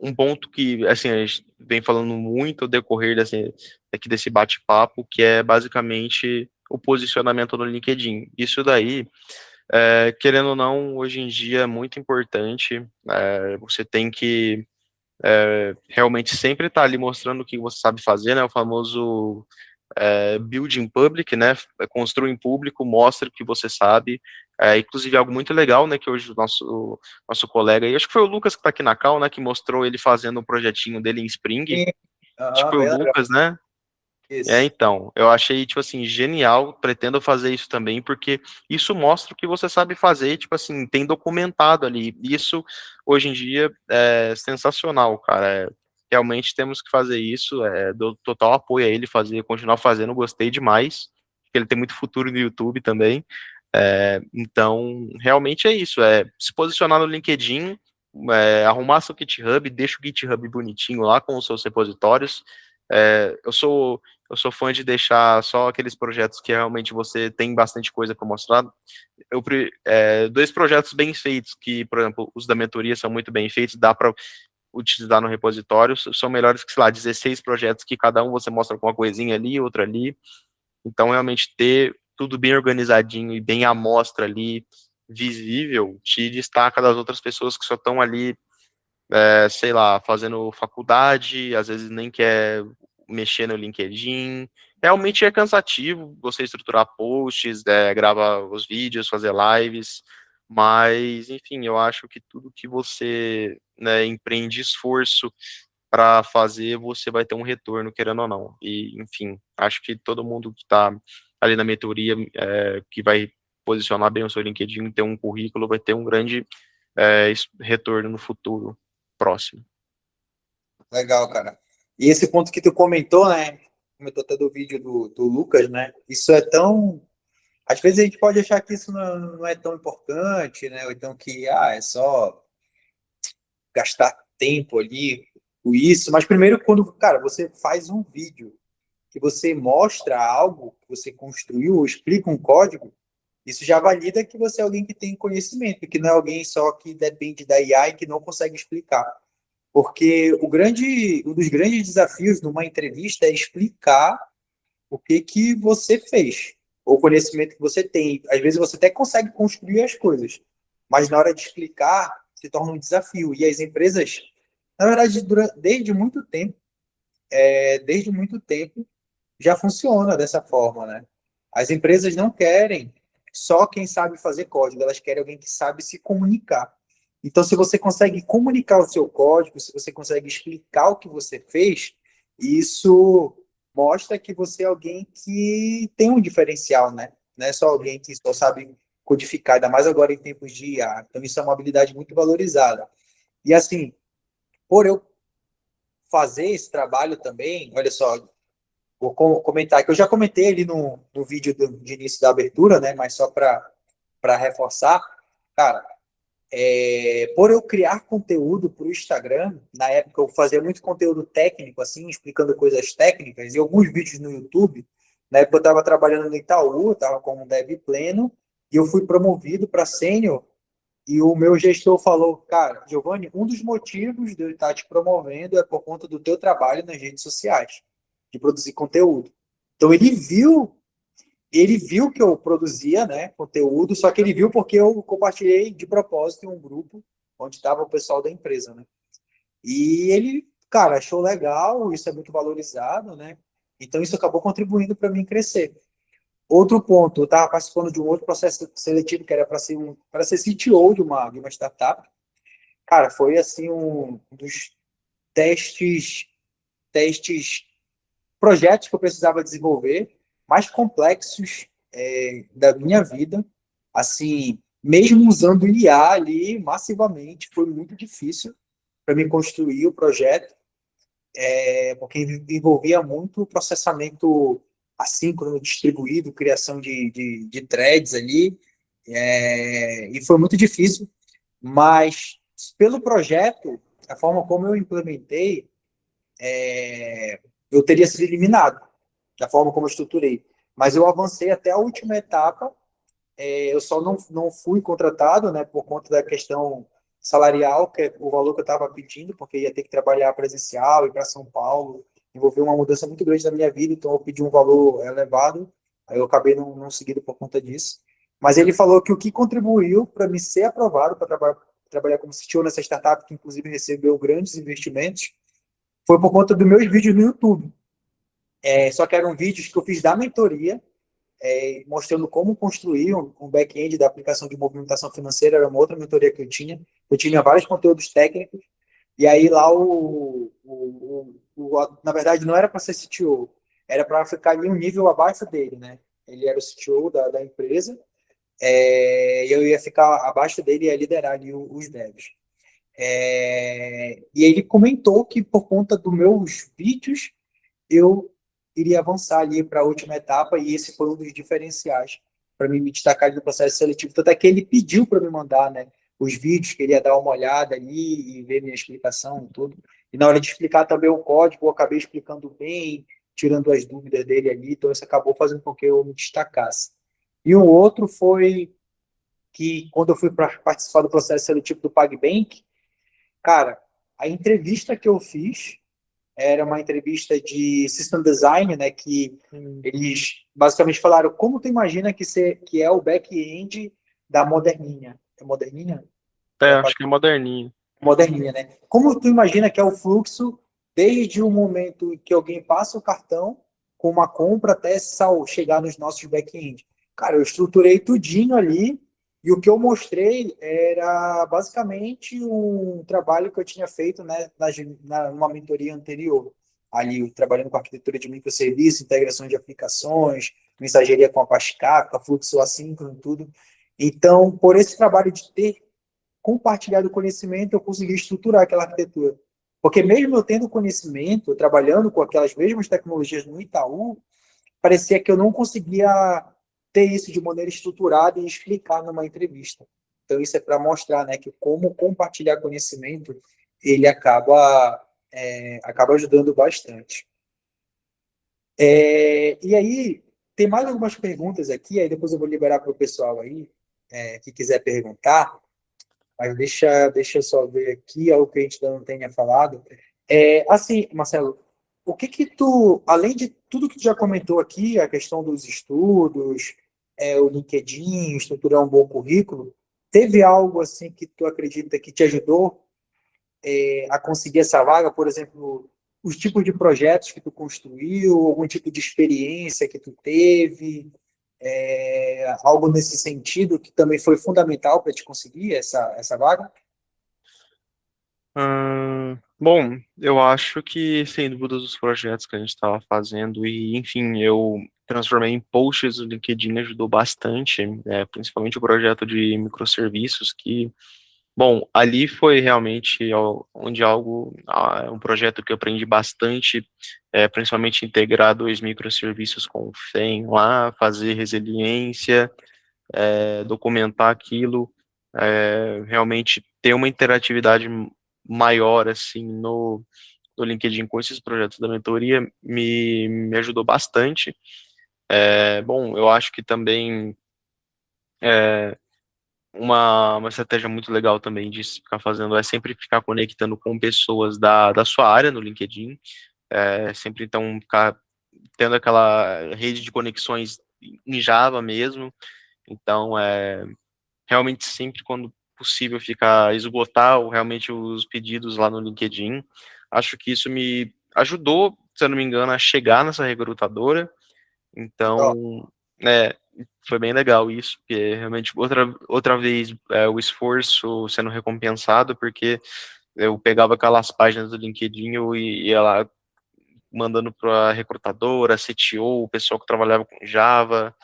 um ponto que, assim, a gente vem falando muito ao decorrer aqui desse bate-papo, que é basicamente o posicionamento no LinkedIn. Isso daí, querendo ou não, hoje em dia é muito importante. Você tem que realmente sempre estar ali mostrando o que você sabe fazer, né? O famoso build in public, né? Construa em público, mostre o que você sabe. Inclusive algo muito legal, né? Que hoje o nosso colega, e acho que foi o Lucas que está aqui na cal, né? Que mostrou ele fazendo um projetinho dele em Spring. E, Acho que foi o bem legal. Lucas, né? Isso. Então, eu achei, tipo assim, genial, pretendo fazer isso também, porque isso mostra o que você sabe fazer, tipo assim, tem documentado ali. Isso, hoje em dia, é sensacional, cara. Realmente temos que fazer isso, dou total apoio a ele fazer, continuar fazendo, gostei demais, porque ele tem muito futuro no YouTube também. Então, realmente é isso, se posicionar no LinkedIn, arrumar seu GitHub, deixa o GitHub bonitinho lá com os seus repositórios. Eu sou fã de deixar só aqueles projetos que realmente você tem bastante coisa para mostrar. Dois projetos bem feitos, que, por exemplo, os da mentoria são muito bem feitos, dá para utilizar no repositório, são melhores que, sei lá, 16 projetos que cada um você mostra com uma coisinha ali, outra ali. Então, realmente, ter tudo bem organizadinho e bem à mostra ali, visível, te destaca das outras pessoas que só estão ali, sei lá, fazendo faculdade, às vezes nem quer mexer no LinkedIn. Realmente é cansativo você estruturar posts, gravar os vídeos, fazer lives, mas, enfim, eu acho que tudo que você, né, empreende esforço para fazer, você vai ter um retorno, querendo ou não. E, enfim, acho que todo mundo que está ali na mentoria, que vai posicionar bem o seu LinkedIn, ter um currículo, vai ter um grande retorno no futuro próximo. Legal, cara. E esse ponto que tu comentou, né? Comentou até do vídeo do Lucas, né? Isso é tão. Às vezes a gente pode achar que isso não é tão importante, né? Ou então que é só gastar tempo ali com isso. Mas primeiro, quando, cara, você faz um vídeo que você mostra algo que você construiu, ou explica um código, isso já valida que você é alguém que tem conhecimento, que não é alguém só que depende da IA e que não consegue explicar. Porque um dos grandes desafios numa entrevista é explicar o que que você fez, o conhecimento que você tem. Às vezes você até consegue construir as coisas, mas na hora de explicar se torna um desafio. E as empresas Na verdade, desde muito tempo já funciona dessa forma, né? As empresas não querem só quem sabe fazer código, elas querem alguém que sabe se comunicar. Então, se você consegue comunicar o seu código, se você consegue explicar o que você fez, isso mostra que você é alguém que tem um diferencial, né? Não é só alguém que só sabe codificar, ainda mais agora em tempos de IA. Então, isso é uma habilidade muito valorizada. E assim, por eu fazer esse trabalho também, olha só, vou comentar que eu já comentei ali no vídeo de início da abertura, né? Mas só para reforçar, cara, por eu criar conteúdo para o Instagram, na época eu fazia muito conteúdo técnico, assim, explicando coisas técnicas, e alguns vídeos no YouTube. Na época eu estava trabalhando no Itaú, estava como dev pleno, e eu fui promovido para sênior, e o meu gestor falou, cara, Giovanni, um dos motivos de eu estar te promovendo é por conta do teu trabalho nas redes sociais, de produzir conteúdo. Então ele viu que eu produzia, né, conteúdo, só que ele viu porque eu compartilhei de propósito em um grupo onde estava o pessoal da empresa, né? E ele, cara, achou legal, isso é muito valorizado, né? Então isso acabou contribuindo para mim crescer. Outro ponto, eu estava participando de um outro processo seletivo que era para ser CTO de uma startup. Cara, foi assim um dos testes, projetos que eu precisava desenvolver mais complexos da minha vida. Assim, mesmo usando IA ali massivamente, foi muito difícil para mim construir o projeto, porque envolvia muito processamento assíncrono, distribuído, criação de threads ali, e foi muito difícil, mas pelo projeto, a forma como eu implementei, eu teria sido eliminado, da forma como eu estruturei. Mas eu avancei até a última etapa, eu só não fui contratado, né, por conta da questão salarial, que é o valor que eu estava pedindo, porque ia ter que trabalhar presencial, ir para São Paulo, envolveu uma mudança muito grande na minha vida, então eu pedi um valor elevado, aí eu acabei não seguindo por conta disso. Mas ele falou que o que contribuiu para me ser aprovado para trabalhar como CTO nessa startup, que inclusive recebeu grandes investimentos, foi por conta dos meus vídeos no YouTube. Só que eram vídeos que eu fiz da mentoria, mostrando como construir um back-end da aplicação de movimentação financeira, era uma outra mentoria que eu tinha. Eu tinha vários conteúdos técnicos, e aí lá na verdade não era para ser CTO, era para ficar ali um nível abaixo dele, né? Ele era o CTO da empresa, e eu ia ficar abaixo dele e ia liderar ali os devs. E ele comentou que por conta dos meus vídeos, eu iria avançar ali para a última etapa, e esse foi um dos diferenciais para mim me destacar ali no processo seletivo. Tanto é que ele pediu para me mandar, né, os vídeos, que ele ia dar uma olhada ali e ver minha explicação e tudo. E na hora de explicar também o código, eu acabei explicando bem, tirando as dúvidas dele ali, então isso acabou fazendo com que eu me destacasse. E o outro foi que, quando eu fui para participar do processo seletivo do PagBank, cara, a entrevista que eu fiz era uma entrevista de system design, né, que eles basicamente falaram como tu imagina que é o back-end da Moderninha. É Moderninha? Acho que é moderninho. Moderninha, né? Como tu imagina que é o fluxo desde o momento que alguém passa o cartão com uma compra até chegar nos nossos back-end? Cara, eu estruturei tudinho ali, e o que eu mostrei era basicamente um trabalho que eu tinha feito, né, numa mentoria anterior. Ali, trabalhando com arquitetura de microserviços, integração de aplicações, mensageria com Apache Kafka, fluxo assíncrono, tudo. Então, por esse trabalho de ter compartilhado conhecimento, eu consegui estruturar aquela arquitetura. Porque mesmo eu tendo conhecimento, trabalhando com aquelas mesmas tecnologias no Itaú, parecia que eu não conseguia ter isso de maneira estruturada e explicar numa entrevista. Então, isso é para mostrar, né, que como compartilhar conhecimento, ele acaba ajudando bastante. E aí, tem mais algumas perguntas aqui, aí depois eu vou liberar para o pessoal aí, que quiser perguntar, mas deixa eu só ver aqui algo que a gente ainda não tenha falado. Assim, Marcelo, o que tu, além de tudo que tu já comentou aqui, a questão dos estudos, o LinkedIn, estruturar um bom currículo, teve algo assim que tu acredita que te ajudou a conseguir essa vaga, por exemplo, os tipos de projetos que tu construiu, algum tipo de experiência que tu teve, algo nesse sentido que também foi fundamental para te conseguir essa vaga? Bom, eu acho que, sem dúvidas, os projetos que a gente estava fazendo, e enfim, eu transformei em posts no LinkedIn, ajudou bastante, principalmente o projeto de microserviços, que, bom, ali foi realmente onde um projeto que eu aprendi bastante, principalmente integrar dois microserviços com o FEM lá, fazer resiliência, documentar aquilo, realmente ter uma interatividade maior, assim, no LinkedIn com esses projetos da mentoria me ajudou bastante. Bom, eu acho que também uma estratégia muito legal também de se ficar fazendo é sempre ficar conectando com pessoas da sua área no LinkedIn, sempre então ficar tendo aquela rede de conexões em Java mesmo, então realmente sempre quando possível ficar esgotar realmente os pedidos lá no LinkedIn. Acho que isso me ajudou, se eu não me engano, a chegar nessa recrutadora. Ó, Então, foi bem legal isso, porque realmente outra vez o esforço sendo recompensado, porque eu pegava aquelas páginas do LinkedIn, eu ia lá mandando para a recrutadora, CTO, o pessoal que trabalhava com Java,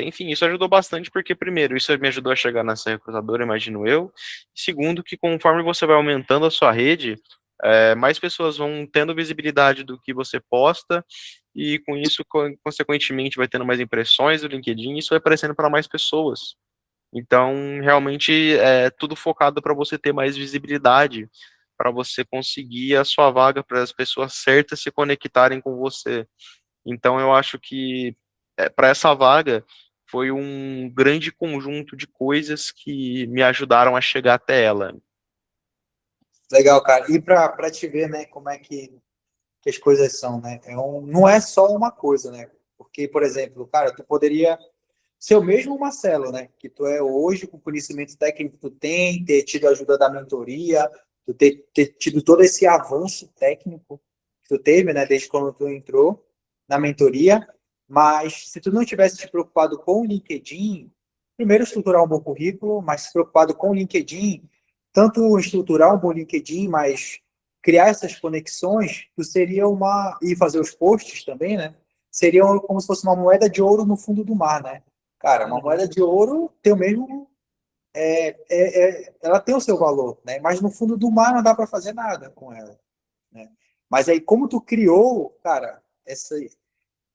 enfim, isso ajudou bastante porque, primeiro, isso me ajudou a chegar nessa recrutadora, imagino eu. Segundo, que conforme você vai aumentando a sua rede, mais pessoas vão tendo visibilidade do que você posta e com isso, consequentemente, vai tendo mais impressões do LinkedIn e isso vai aparecendo para mais pessoas. Então, realmente, é tudo focado para você ter mais visibilidade, para você conseguir a sua vaga, para as pessoas certas se conectarem com você. Então, eu acho que para essa vaga foi um grande conjunto de coisas que me ajudaram a chegar até ela. legal, cara. E para te ver, né, como é que as coisas são, né? Não é só uma coisa, né? Porque, por exemplo, cara, tu poderia ser o mesmo Marcelo, né? Que tu é hoje, com o conhecimento técnico que tu tem, ter tido a ajuda da mentoria, tu ter tido todo esse avanço técnico que tu teve, né? Desde quando tu entrou na mentoria. Mas se tu não tivesse te preocupado com o LinkedIn, primeiro estruturar um bom currículo, mas se preocupado com o LinkedIn, tanto estruturar um bom LinkedIn, mas criar essas conexões, tu seria e fazer os posts também, né? Seria como se fosse uma moeda de ouro no fundo do mar, né? Cara, uma Uhum. moeda de ouro tem o mesmo. Ela tem o seu valor, né? Mas no fundo do mar não dá para fazer nada com ela, né? Mas aí, como tu criou, cara,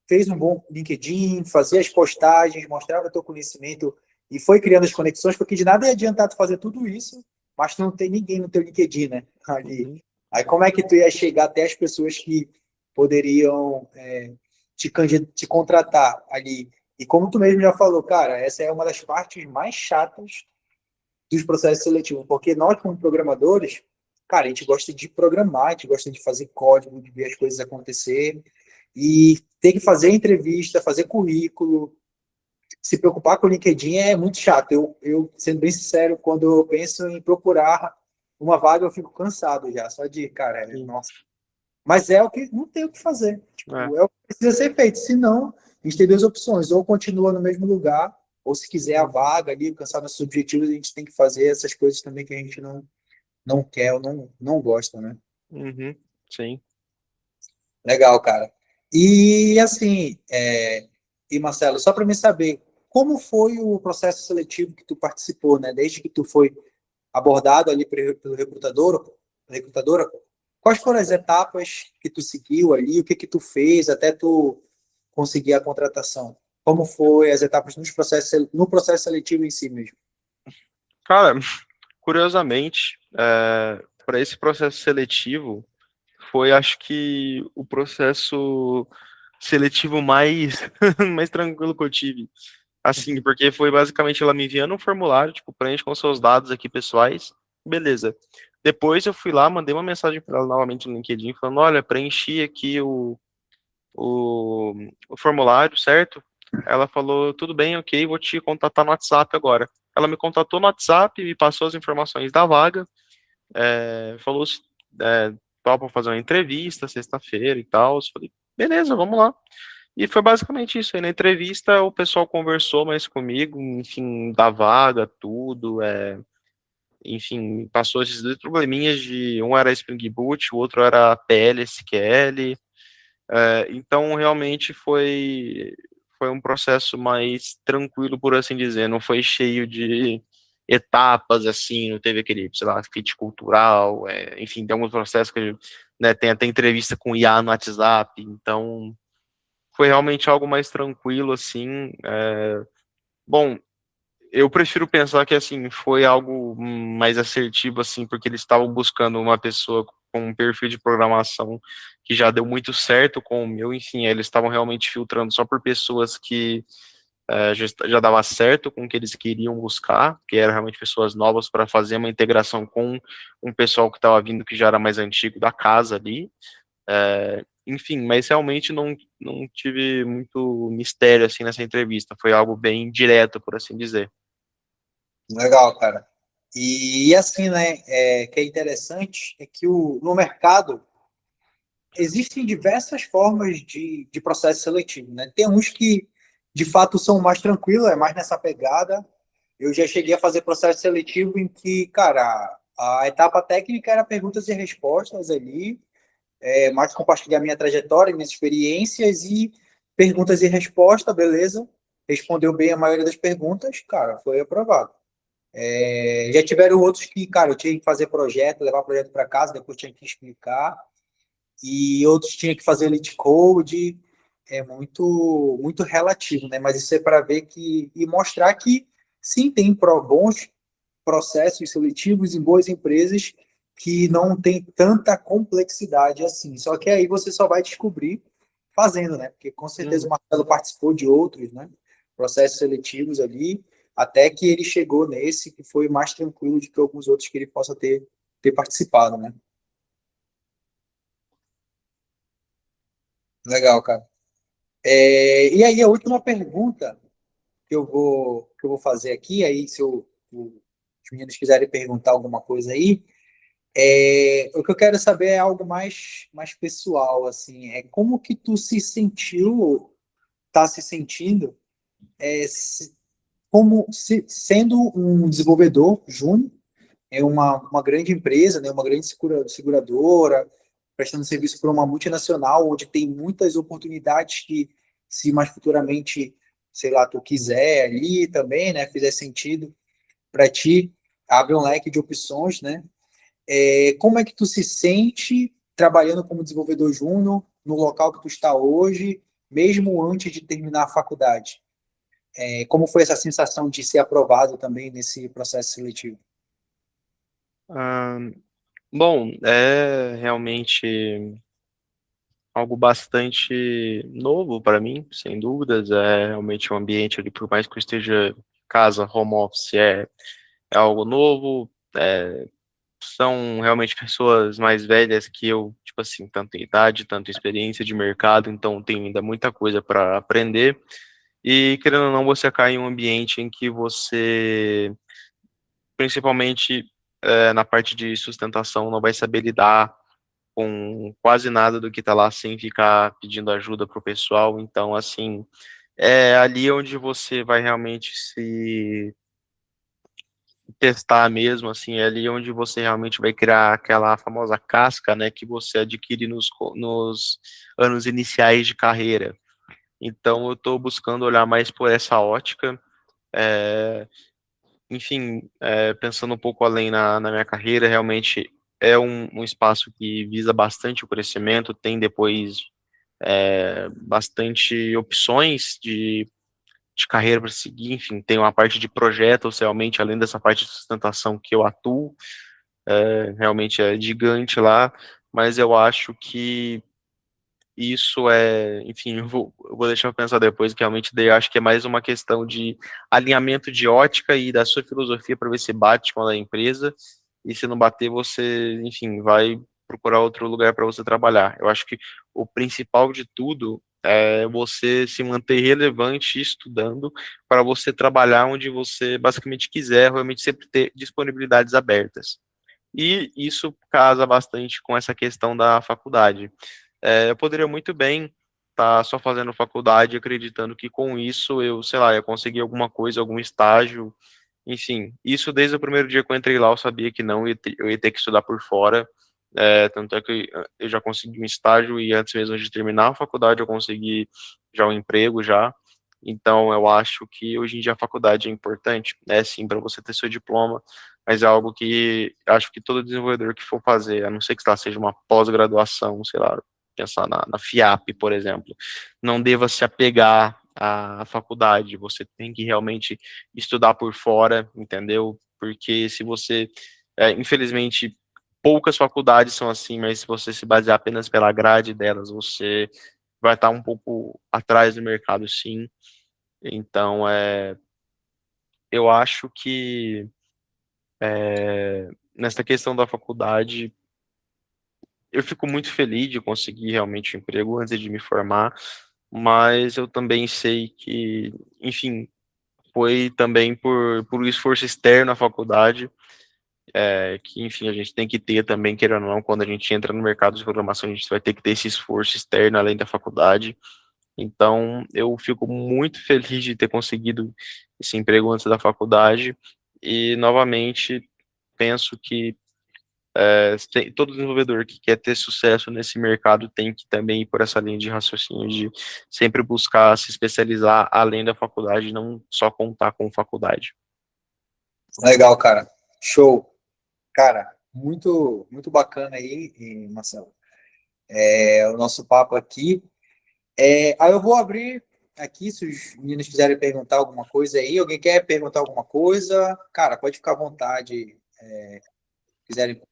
fez um bom LinkedIn, fazia as postagens, mostrava teu conhecimento e foi criando as conexões, porque de nada ia adiantar tu fazer tudo isso, mas tu não tem ninguém no teu LinkedIn, né? Ali. Uhum. Aí como é que tu ia chegar até as pessoas que poderiam te contratar ali? E como tu mesmo já falou, cara, essa é uma das partes mais chatas dos processos seletivos, porque nós, como programadores, cara, a gente gosta de programar, a gente gosta de fazer código, de ver as coisas acontecer, e ter que fazer entrevista, fazer currículo, se preocupar com o LinkedIn é muito chato. Sendo bem sincero, quando eu penso em procurar uma vaga, eu fico cansado já, só de, cara, Sim. nossa. Mas é o que não tem o que fazer. É. Tipo, é o que precisa ser feito. Se não, a gente tem duas opções: ou continua no mesmo lugar, ou se quiser a vaga ali, alcançar nossos objetivos, a gente tem que fazer essas coisas também que a gente não quer ou não gosta, né? Uhum. Sim. Legal, cara. E assim, e Marcelo, só para me saber, como foi o processo seletivo que tu participou, né? Desde que tu foi abordado ali pelo recrutadora, quais foram as etapas que tu seguiu ali, o que que tu fez até tu conseguir a contratação? Como foi as etapas no processo seletivo em si mesmo? Cara, curiosamente, para esse processo seletivo, foi, acho que, o processo seletivo mais, mais tranquilo que eu tive. Assim, porque foi basicamente ela me enviando um formulário, tipo, preenche com seus dados aqui pessoais, beleza. Depois eu fui lá, mandei uma mensagem para ela novamente no LinkedIn, falando, olha, preenchi aqui o, o formulário, certo? Ela falou, tudo bem, ok, vou te contatar no WhatsApp agora. Ela me contatou no WhatsApp, me passou as informações da vaga, falou, topa fazer uma entrevista sexta-feira e tal. Eu falei, beleza, vamos lá. E foi basicamente isso. Aí na entrevista o pessoal conversou mais comigo, enfim, da vaga, tudo, enfim, passou esses dois probleminhas de um era Spring Boot, o outro era PL, SQL. Então realmente foi um processo mais tranquilo, por assim dizer, não foi cheio de etapas assim, não teve aquele, sei lá, fit cultural, enfim, tem alguns processos que, né, tem até entrevista com IA no WhatsApp, então foi realmente algo mais tranquilo assim. Bom, eu prefiro pensar que assim foi algo mais assertivo assim, porque eles estavam buscando uma pessoa com um perfil de programação que já deu muito certo com o meu, enfim, eles estavam realmente filtrando só por pessoas que já dava certo com o que eles queriam buscar, que eram realmente pessoas novas para fazer uma integração com um pessoal que estava vindo que já era mais antigo da casa ali. Enfim, mas realmente não tive muito mistério assim nessa entrevista, foi algo bem direto, por assim dizer. Legal, cara. E assim, né, que é interessante é que no mercado existem diversas formas de processo seletivo, né? Tem uns que, de fato, são mais tranquilos, é mais nessa pegada. Eu já cheguei a fazer processo seletivo em que, cara, a etapa técnica era perguntas e respostas ali, mais compartilhar minha trajetória, minhas experiências e perguntas e respostas, beleza? Respondeu bem a maioria das perguntas, cara, foi aprovado. Já tiveram outros que, cara, eu tinha que fazer projeto, levar projeto para casa, depois tinha que explicar, e outros tinha que fazer lead code, é muito relativo, né? Mas isso é para ver que e mostrar que sim tem bons processos seletivos em boas empresas que não tem tanta complexidade assim. Só que aí você só vai descobrir fazendo, né? Porque com certeza o Uhum. Marcelo participou de outros, né? Processos seletivos ali, até que ele chegou nesse que foi mais tranquilo do que alguns outros que ele possa ter participado, né? Legal, cara. E aí a última pergunta que eu vou fazer aqui, aí se os meninos quiserem perguntar alguma coisa aí, o que eu quero saber é algo mais pessoal, assim, é como que tu se sentiu, tá se sentindo, como se, sendo um desenvolvedor júnior, uma grande empresa, né, uma grande seguradora, prestando serviço para uma multinacional, onde tem muitas oportunidades que, se mais futuramente, sei lá, tu quiser ali também, né, fizer sentido para ti, abre um leque de opções, né? Como é que tu se sente trabalhando como desenvolvedor júnior no local que tu está hoje, mesmo antes de terminar a faculdade? Como foi essa sensação de ser aprovado também nesse processo seletivo? Ah, bom, é realmente algo bastante novo para mim, sem dúvidas. É realmente um ambiente ali, por mais que eu esteja em casa, home office, é algo novo. São realmente pessoas mais velhas que eu, tipo assim, tanto em idade, tanto em experiência de mercado, então tem ainda muita coisa para aprender. E querendo ou não, você cai em um ambiente em que você, principalmente na parte de sustentação, não vai saber lidar com quase nada do que está lá sem ficar pedindo ajuda para o pessoal. Então, assim, é ali onde você vai realmente se testar mesmo, assim, é ali onde você realmente vai criar aquela famosa casca, né, que você adquire nos anos iniciais de carreira. Então, eu estou buscando olhar mais por essa ótica. é, Enfim, pensando um pouco além na minha carreira, realmente é um espaço que visa bastante o crescimento, tem depois bastante opções de carreira para seguir, enfim, tem uma parte de projetos, realmente, além dessa parte de sustentação que eu atuo, realmente é gigante lá, mas eu acho que isso enfim, eu vou deixar eu pensar depois, que realmente daí eu acho que é mais uma questão de alinhamento de ótica e da sua filosofia para ver se bate com a da empresa, e se não bater, você, enfim, vai procurar outro lugar para você trabalhar. Eu acho que o principal de tudo é você se manter relevante estudando para você trabalhar onde você basicamente quiser, realmente sempre ter disponibilidades abertas. E isso casa bastante com essa questão da faculdade. Eu poderia muito bem estar só fazendo faculdade, acreditando que com isso eu, sei lá, ia conseguir alguma coisa, algum estágio, enfim. Isso desde o primeiro dia que eu entrei lá, eu sabia que não, eu ia ter que estudar por fora. Tanto é que eu já consegui um estágio e antes mesmo de terminar a faculdade eu consegui já um emprego já. Então eu acho que hoje em dia a faculdade é importante, né, sim, para você ter seu diploma, mas é algo que acho que todo desenvolvedor que for fazer, a não ser que lá, seja uma pós-graduação, sei lá, pensar na FIAP, por exemplo, não deva se apegar à faculdade, você tem que realmente estudar por fora, entendeu? Porque se você, infelizmente, poucas faculdades são assim, mas se você se basear apenas pela grade delas, você vai estar um pouco atrás do mercado, sim. Então, eu acho que nessa questão da faculdade, eu fico muito feliz de conseguir realmente um emprego antes de me formar, mas eu também sei que, enfim, foi também por um esforço externo à faculdade, que, enfim, a gente tem que ter também, querendo ou não, quando a gente entra no mercado de programação, a gente vai ter que ter esse esforço externo além da faculdade. Então, eu fico muito feliz de ter conseguido esse emprego antes da faculdade e, novamente, penso que todo desenvolvedor que quer ter sucesso nesse mercado tem que também ir por essa linha de raciocínio de sempre buscar se especializar além da faculdade, não só contar com faculdade. Legal, cara. Show. Cara, muito bacana aí, Marcelo. O nosso papo aqui. Aí eu vou abrir aqui, se os meninos quiserem perguntar alguma coisa aí. Alguém quer perguntar alguma coisa? Cara, pode ficar à vontade. Quiserem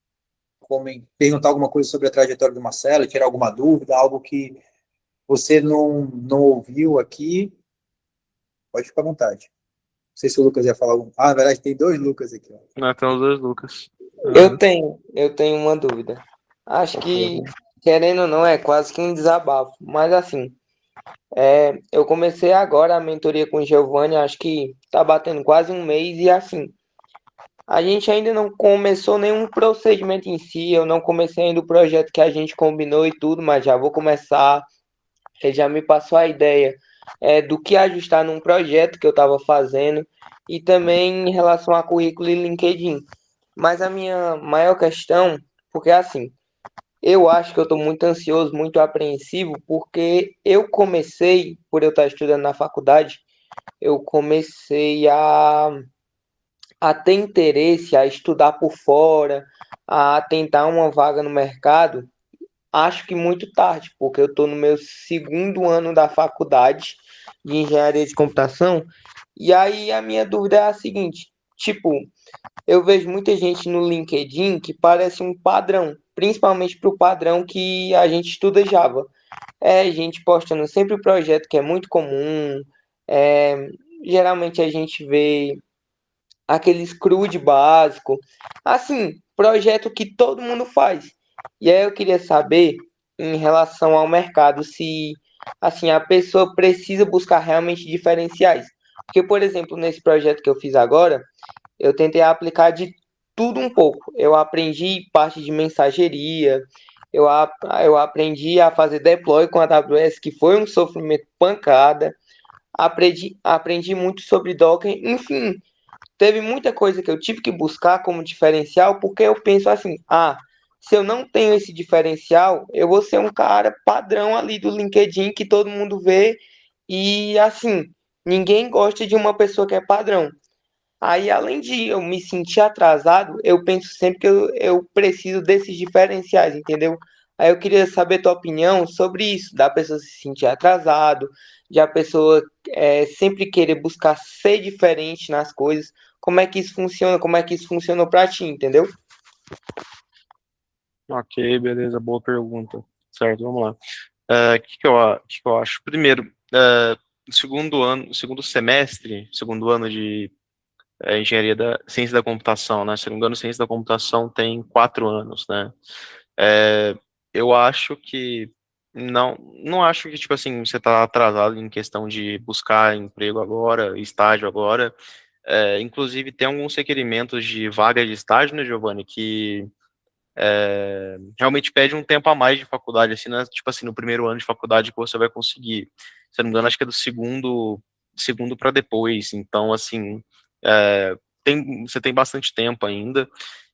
perguntar alguma coisa sobre a trajetória do Marcelo, tirar alguma dúvida, algo que você não ouviu aqui, pode ficar à vontade. Não sei se o Lucas ia falar algum. Ah, na verdade, tem dois Lucas aqui. Ó. Tem os dois Lucas. Eu tenho uma dúvida. Acho que, querendo ou não, é quase que um desabafo. Mas assim, eu comecei agora a mentoria com o Giovanni, acho que tá batendo quase um mês, e assim, a gente ainda não começou nenhum procedimento em si, eu não comecei ainda o projeto que a gente combinou e tudo, mas já vou começar. Ele já me passou a ideia do que ajustar num projeto que eu estava fazendo e também em relação a currículo e LinkedIn. Mas a minha maior questão, porque assim, eu acho que eu estou muito ansioso, muito apreensivo, porque eu comecei, por eu estar estudando na faculdade, eu comecei a ter interesse, a estudar por fora, a tentar uma vaga no mercado, acho que muito tarde, porque eu estou no meu segundo ano da faculdade de engenharia de computação, e aí a minha dúvida é a seguinte, tipo, eu vejo muita gente no LinkedIn que parece um padrão, principalmente para o padrão que a gente estuda Java. É gente postando sempre o projeto que é muito comum, é, geralmente a gente vê aqueles CRUD básico, assim, projeto que todo mundo faz. E aí eu queria saber, em relação ao mercado, se assim a pessoa precisa buscar realmente diferenciais. Porque, por exemplo, nesse projeto que eu fiz agora, eu tentei aplicar de tudo um pouco. Eu aprendi parte de mensageria, eu aprendi a fazer deploy com a AWS, que foi um sofrimento pancada. Aprendi muito sobre Docker, enfim, teve muita coisa que eu tive que buscar como diferencial, porque eu penso assim, se eu não tenho esse diferencial, eu vou ser um cara padrão ali do LinkedIn que todo mundo vê e assim, ninguém gosta de uma pessoa que é padrão. Aí, além de eu me sentir atrasado, eu penso sempre que eu preciso desses diferenciais, entendeu? Aí eu queria saber tua opinião sobre isso, da pessoa se sentir atrasado, de a pessoa sempre querer buscar ser diferente nas coisas. Como é que isso funciona? Como é que isso funcionou pra ti, entendeu? Ok, beleza, boa pergunta. Certo, vamos lá. Que que eu acho? Primeiro, segundo ano, segundo semestre, segundo ano de engenharia da ciência da computação, né? Se não me engano, ciência da computação tem 4 anos, né? É, eu acho que não acho que tipo assim você está atrasado em questão de buscar emprego agora, estágio agora. Inclusive, tem alguns requerimentos de vaga de estágio, né, Giovanni, que realmente pede um tempo a mais de faculdade, assim, né, tipo assim, no primeiro ano de faculdade que você vai conseguir. Se eu não me engano, acho que é do segundo para depois. Então, assim, você tem bastante tempo ainda.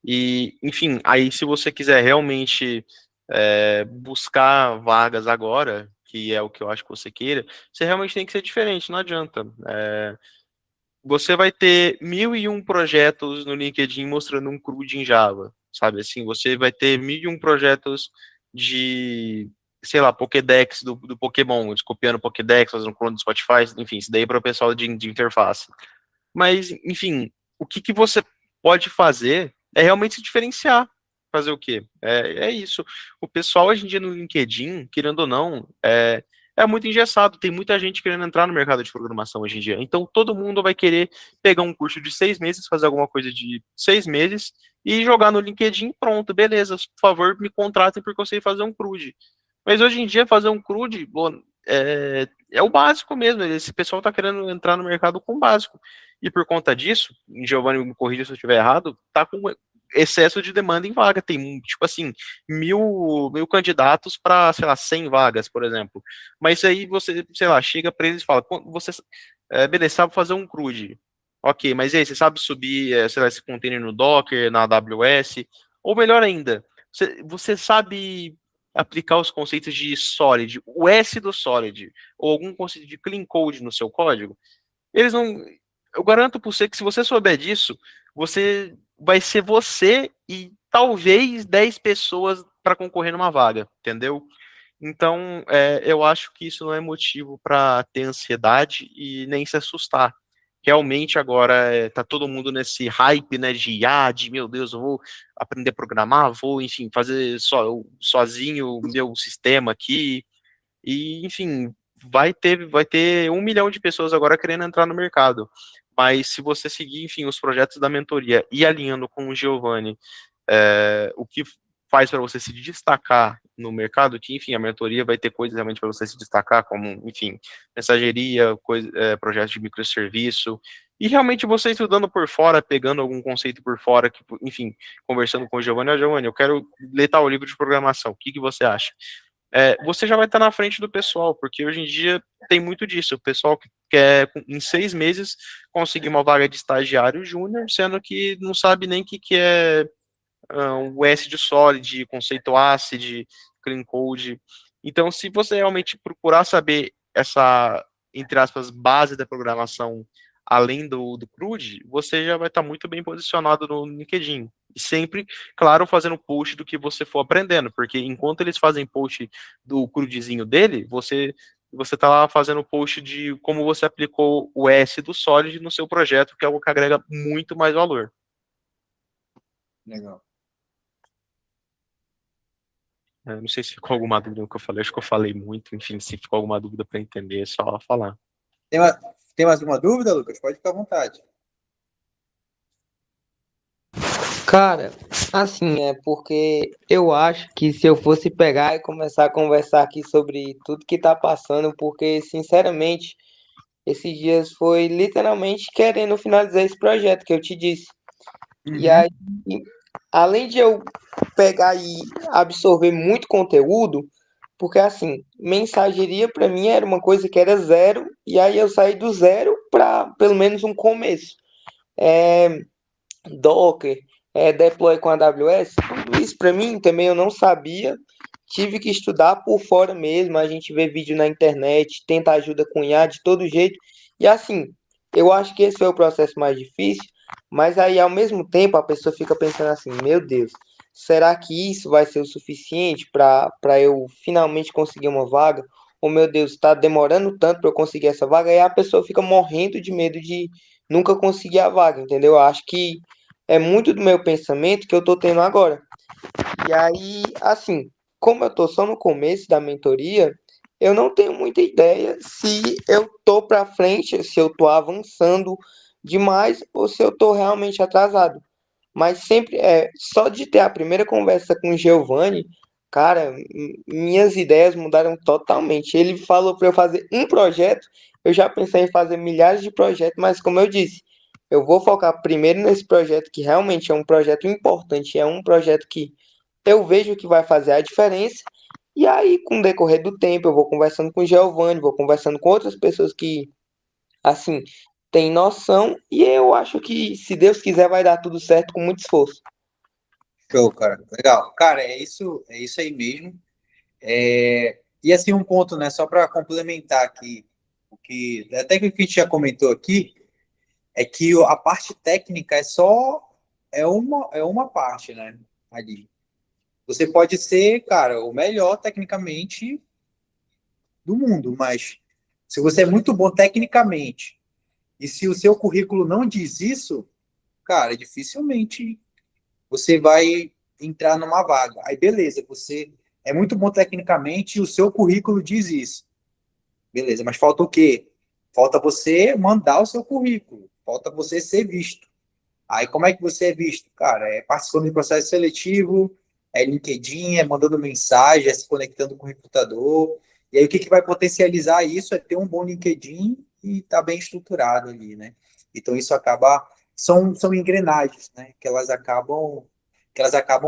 E, enfim, aí se você quiser realmente buscar vagas agora, que é o que eu acho que você queira, você realmente tem que ser diferente, não adianta. Você vai ter 1.001 projetos no LinkedIn mostrando um CRUD em Java, sabe? Assim, você vai ter 1.001 projetos de, sei lá, Pokédex do Pokémon, copiando Pokédex, fazendo clone do Spotify, enfim, isso daí é para o pessoal de interface. Mas, enfim, o que você pode fazer é realmente se diferenciar. Fazer o quê? É isso. O pessoal hoje em dia no LinkedIn, querendo ou não, é muito engessado. Tem muita gente querendo entrar no mercado de programação hoje em dia. Então, todo mundo vai querer pegar um curso de 6 meses, fazer alguma coisa de 6 meses e jogar no LinkedIn. Pronto, beleza. Por favor, me contratem porque eu sei fazer um CRUD. Mas hoje em dia, fazer um CRUD, bom, é o básico mesmo. Esse pessoal está querendo entrar no mercado com o básico. E por conta disso, Giovanni me corrija se eu estiver errado, tá com excesso de demanda em vaga. Tem, tipo assim, mil candidatos para, sei lá, 100 vagas, por exemplo. Mas aí você, sei lá, chega para eles e fala, você, beleza, sabe fazer um CRUD. Ok, mas e aí, você sabe subir, sei lá, esse container no Docker, na AWS? Ou melhor ainda, você sabe aplicar os conceitos de Solid, o S do Solid, ou algum conceito de clean code no seu código? Eles não. Eu garanto por você que se você souber disso, você vai ser você e talvez 10 pessoas para concorrer numa vaga, entendeu? Então, eu acho que isso não é motivo para ter ansiedade e nem se assustar. Realmente agora tá todo mundo nesse hype, né, de IA, de meu Deus, eu vou aprender a programar, vou, enfim, fazer sozinho o meu sistema aqui, e, enfim, vai ter 1 milhão de pessoas agora querendo entrar no mercado. Mas se você seguir, enfim, os projetos da mentoria e alinhando com o Giovanni, o que faz para você se destacar no mercado, que, enfim, a mentoria vai ter coisas realmente para você se destacar, como, enfim, mensageria, projetos de microserviço, e realmente você estudando por fora, pegando algum conceito por fora, que, enfim, conversando com o Giovanni, Giovanni, eu quero ler tal livro de programação, o que você acha? Você já vai estar na frente do pessoal, porque hoje em dia tem muito disso. O pessoal que quer, em 6 meses, conseguir uma vaga de estagiário júnior, sendo que não sabe nem o que é o S de Solid, conceito ACID, Clean Code. Então, se você realmente procurar saber essa, entre aspas, base da programação além do CRUD, você já vai estar muito bem posicionado no LinkedIn. E sempre, claro, fazendo post do que você for aprendendo, porque enquanto eles fazem post do CRUDzinho dele, você está lá fazendo post de como você aplicou o S do Solid no seu projeto, que é algo que agrega muito mais valor. Legal. Não sei se ficou alguma dúvida no que eu falei, acho que eu falei muito, enfim, se ficou alguma dúvida para entender, é só falar. Tem mais alguma dúvida, Lucas? Pode ficar à vontade. Cara, assim, é porque eu acho que se eu fosse pegar e começar a conversar aqui sobre tudo que tá passando, porque, sinceramente, esses dias foi literalmente querendo finalizar esse projeto que eu te disse. E Uhum. aí, além de eu pegar e absorver muito conteúdo, porque assim, mensageria para mim era uma coisa que era zero, e aí eu saí do zero para pelo menos um começo. Docker, deploy com AWS, tudo isso para mim também eu não sabia. Tive que estudar por fora mesmo, a gente vê vídeo na internet, tenta ajuda com IA de todo jeito. E assim, eu acho que esse foi o processo mais difícil, mas aí ao mesmo tempo a pessoa fica pensando assim, meu Deus, será que isso vai ser o suficiente para eu finalmente conseguir uma vaga? Ou meu Deus, está demorando tanto para eu conseguir essa vaga, e a pessoa fica morrendo de medo de nunca conseguir a vaga, entendeu? Eu acho que é muito do meu pensamento que eu tô tendo agora. E aí, assim, como eu tô só no começo da mentoria, eu não tenho muita ideia se eu tô para frente, se eu tô avançando demais ou se eu tô realmente atrasado. Mas sempre só de ter a primeira conversa com o Giovanni, cara, minhas ideias mudaram totalmente. Ele falou para eu fazer um projeto, eu já pensei em fazer milhares de projetos, mas como eu disse, eu vou focar primeiro nesse projeto que realmente é um projeto importante, é um projeto que eu vejo que vai fazer a diferença. E aí, com o decorrer do tempo, eu vou conversando com o Giovanni, vou conversando com outras pessoas que, assim, têm noção. E eu acho que, se Deus quiser, vai dar tudo certo com muito esforço. Show, cara. Legal. Cara, é isso aí mesmo. E assim, um ponto, né? Só para complementar aqui, o que até que a gente já comentou aqui, é que a parte técnica é uma parte, né? Ali. Você pode ser, cara, o melhor tecnicamente do mundo, mas se você é muito bom tecnicamente e se o seu currículo não diz isso, cara, dificilmente você vai entrar numa vaga. Aí, beleza, você é muito bom tecnicamente e o seu currículo diz isso. Beleza, mas falta o quê? Falta você mandar o seu currículo, falta você ser visto. Aí, como é que você é visto? Cara, é participando de processo seletivo, é LinkedIn, é mandando mensagem, é se conectando com o recrutador. E aí, o que que vai potencializar isso é ter um bom LinkedIn e estar bem estruturado ali, né? Então, isso acaba... São engrenagens, né? Que elas acabam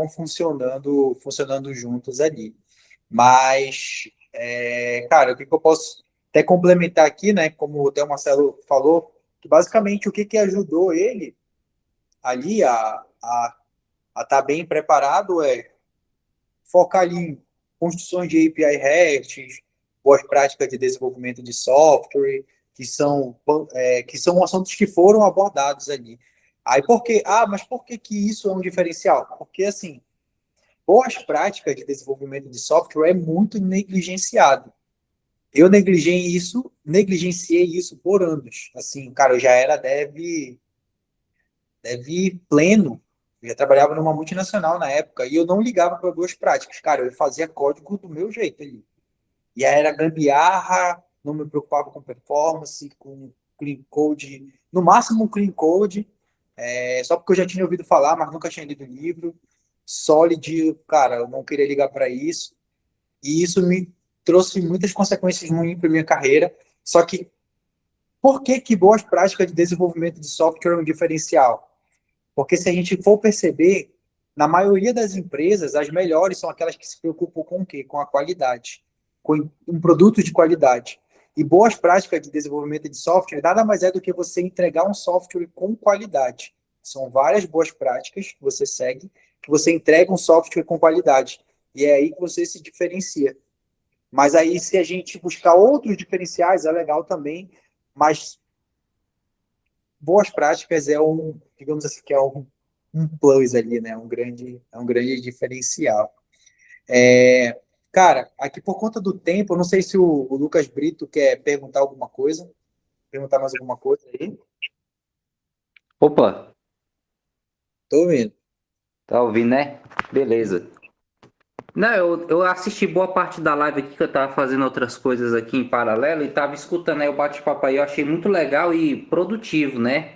funcionando juntos ali. Mas, cara, o que que eu posso até complementar aqui, né? Como até o Marcelo falou, que basicamente o que que ajudou ele ali a estar bem preparado é focar ali em construções de API REST, boas práticas de desenvolvimento de software, que são assuntos que foram abordados ali. Aí por quê? Ah, mas por que que isso é um diferencial? Porque, assim, boas práticas de desenvolvimento de software é muito negligenciado. Eu negligenciei isso por anos. Assim, cara, eu já era dev pleno. Eu já trabalhava numa multinacional na época e eu não ligava para duas práticas. Cara, eu fazia código do meu jeito ali. E aí era gambiarra, não me preocupava com performance, com clean code, no máximo um clean code, só porque eu já tinha ouvido falar, mas nunca tinha lido o livro. Solid, cara, eu não queria ligar para isso. E isso me trouxe muitas consequências ruins para minha carreira. Só que por que que boas práticas de desenvolvimento de software é um diferencial? Porque se a gente for perceber, na maioria das empresas, as melhores são aquelas que se preocupam com o quê? Com a qualidade, com um produto de qualidade. E boas práticas de desenvolvimento de software nada mais é do que você entregar um software com qualidade. São várias boas práticas que você segue, que você entrega um software com qualidade. E é aí que você se diferencia. Mas aí, se a gente buscar outros diferenciais, é legal também, mas boas práticas digamos assim, que é um plus ali, né? É um grande diferencial. Cara, aqui por conta do tempo, eu não sei se o Lucas Brito quer perguntar alguma coisa, perguntar mais alguma coisa aí. Opa, Tô ouvindo. tá ouvindo, né? Beleza. Não, eu assisti boa parte da live aqui, que eu tava fazendo outras coisas aqui em paralelo e tava escutando aí o bate-papo aí, eu achei muito legal e produtivo, né?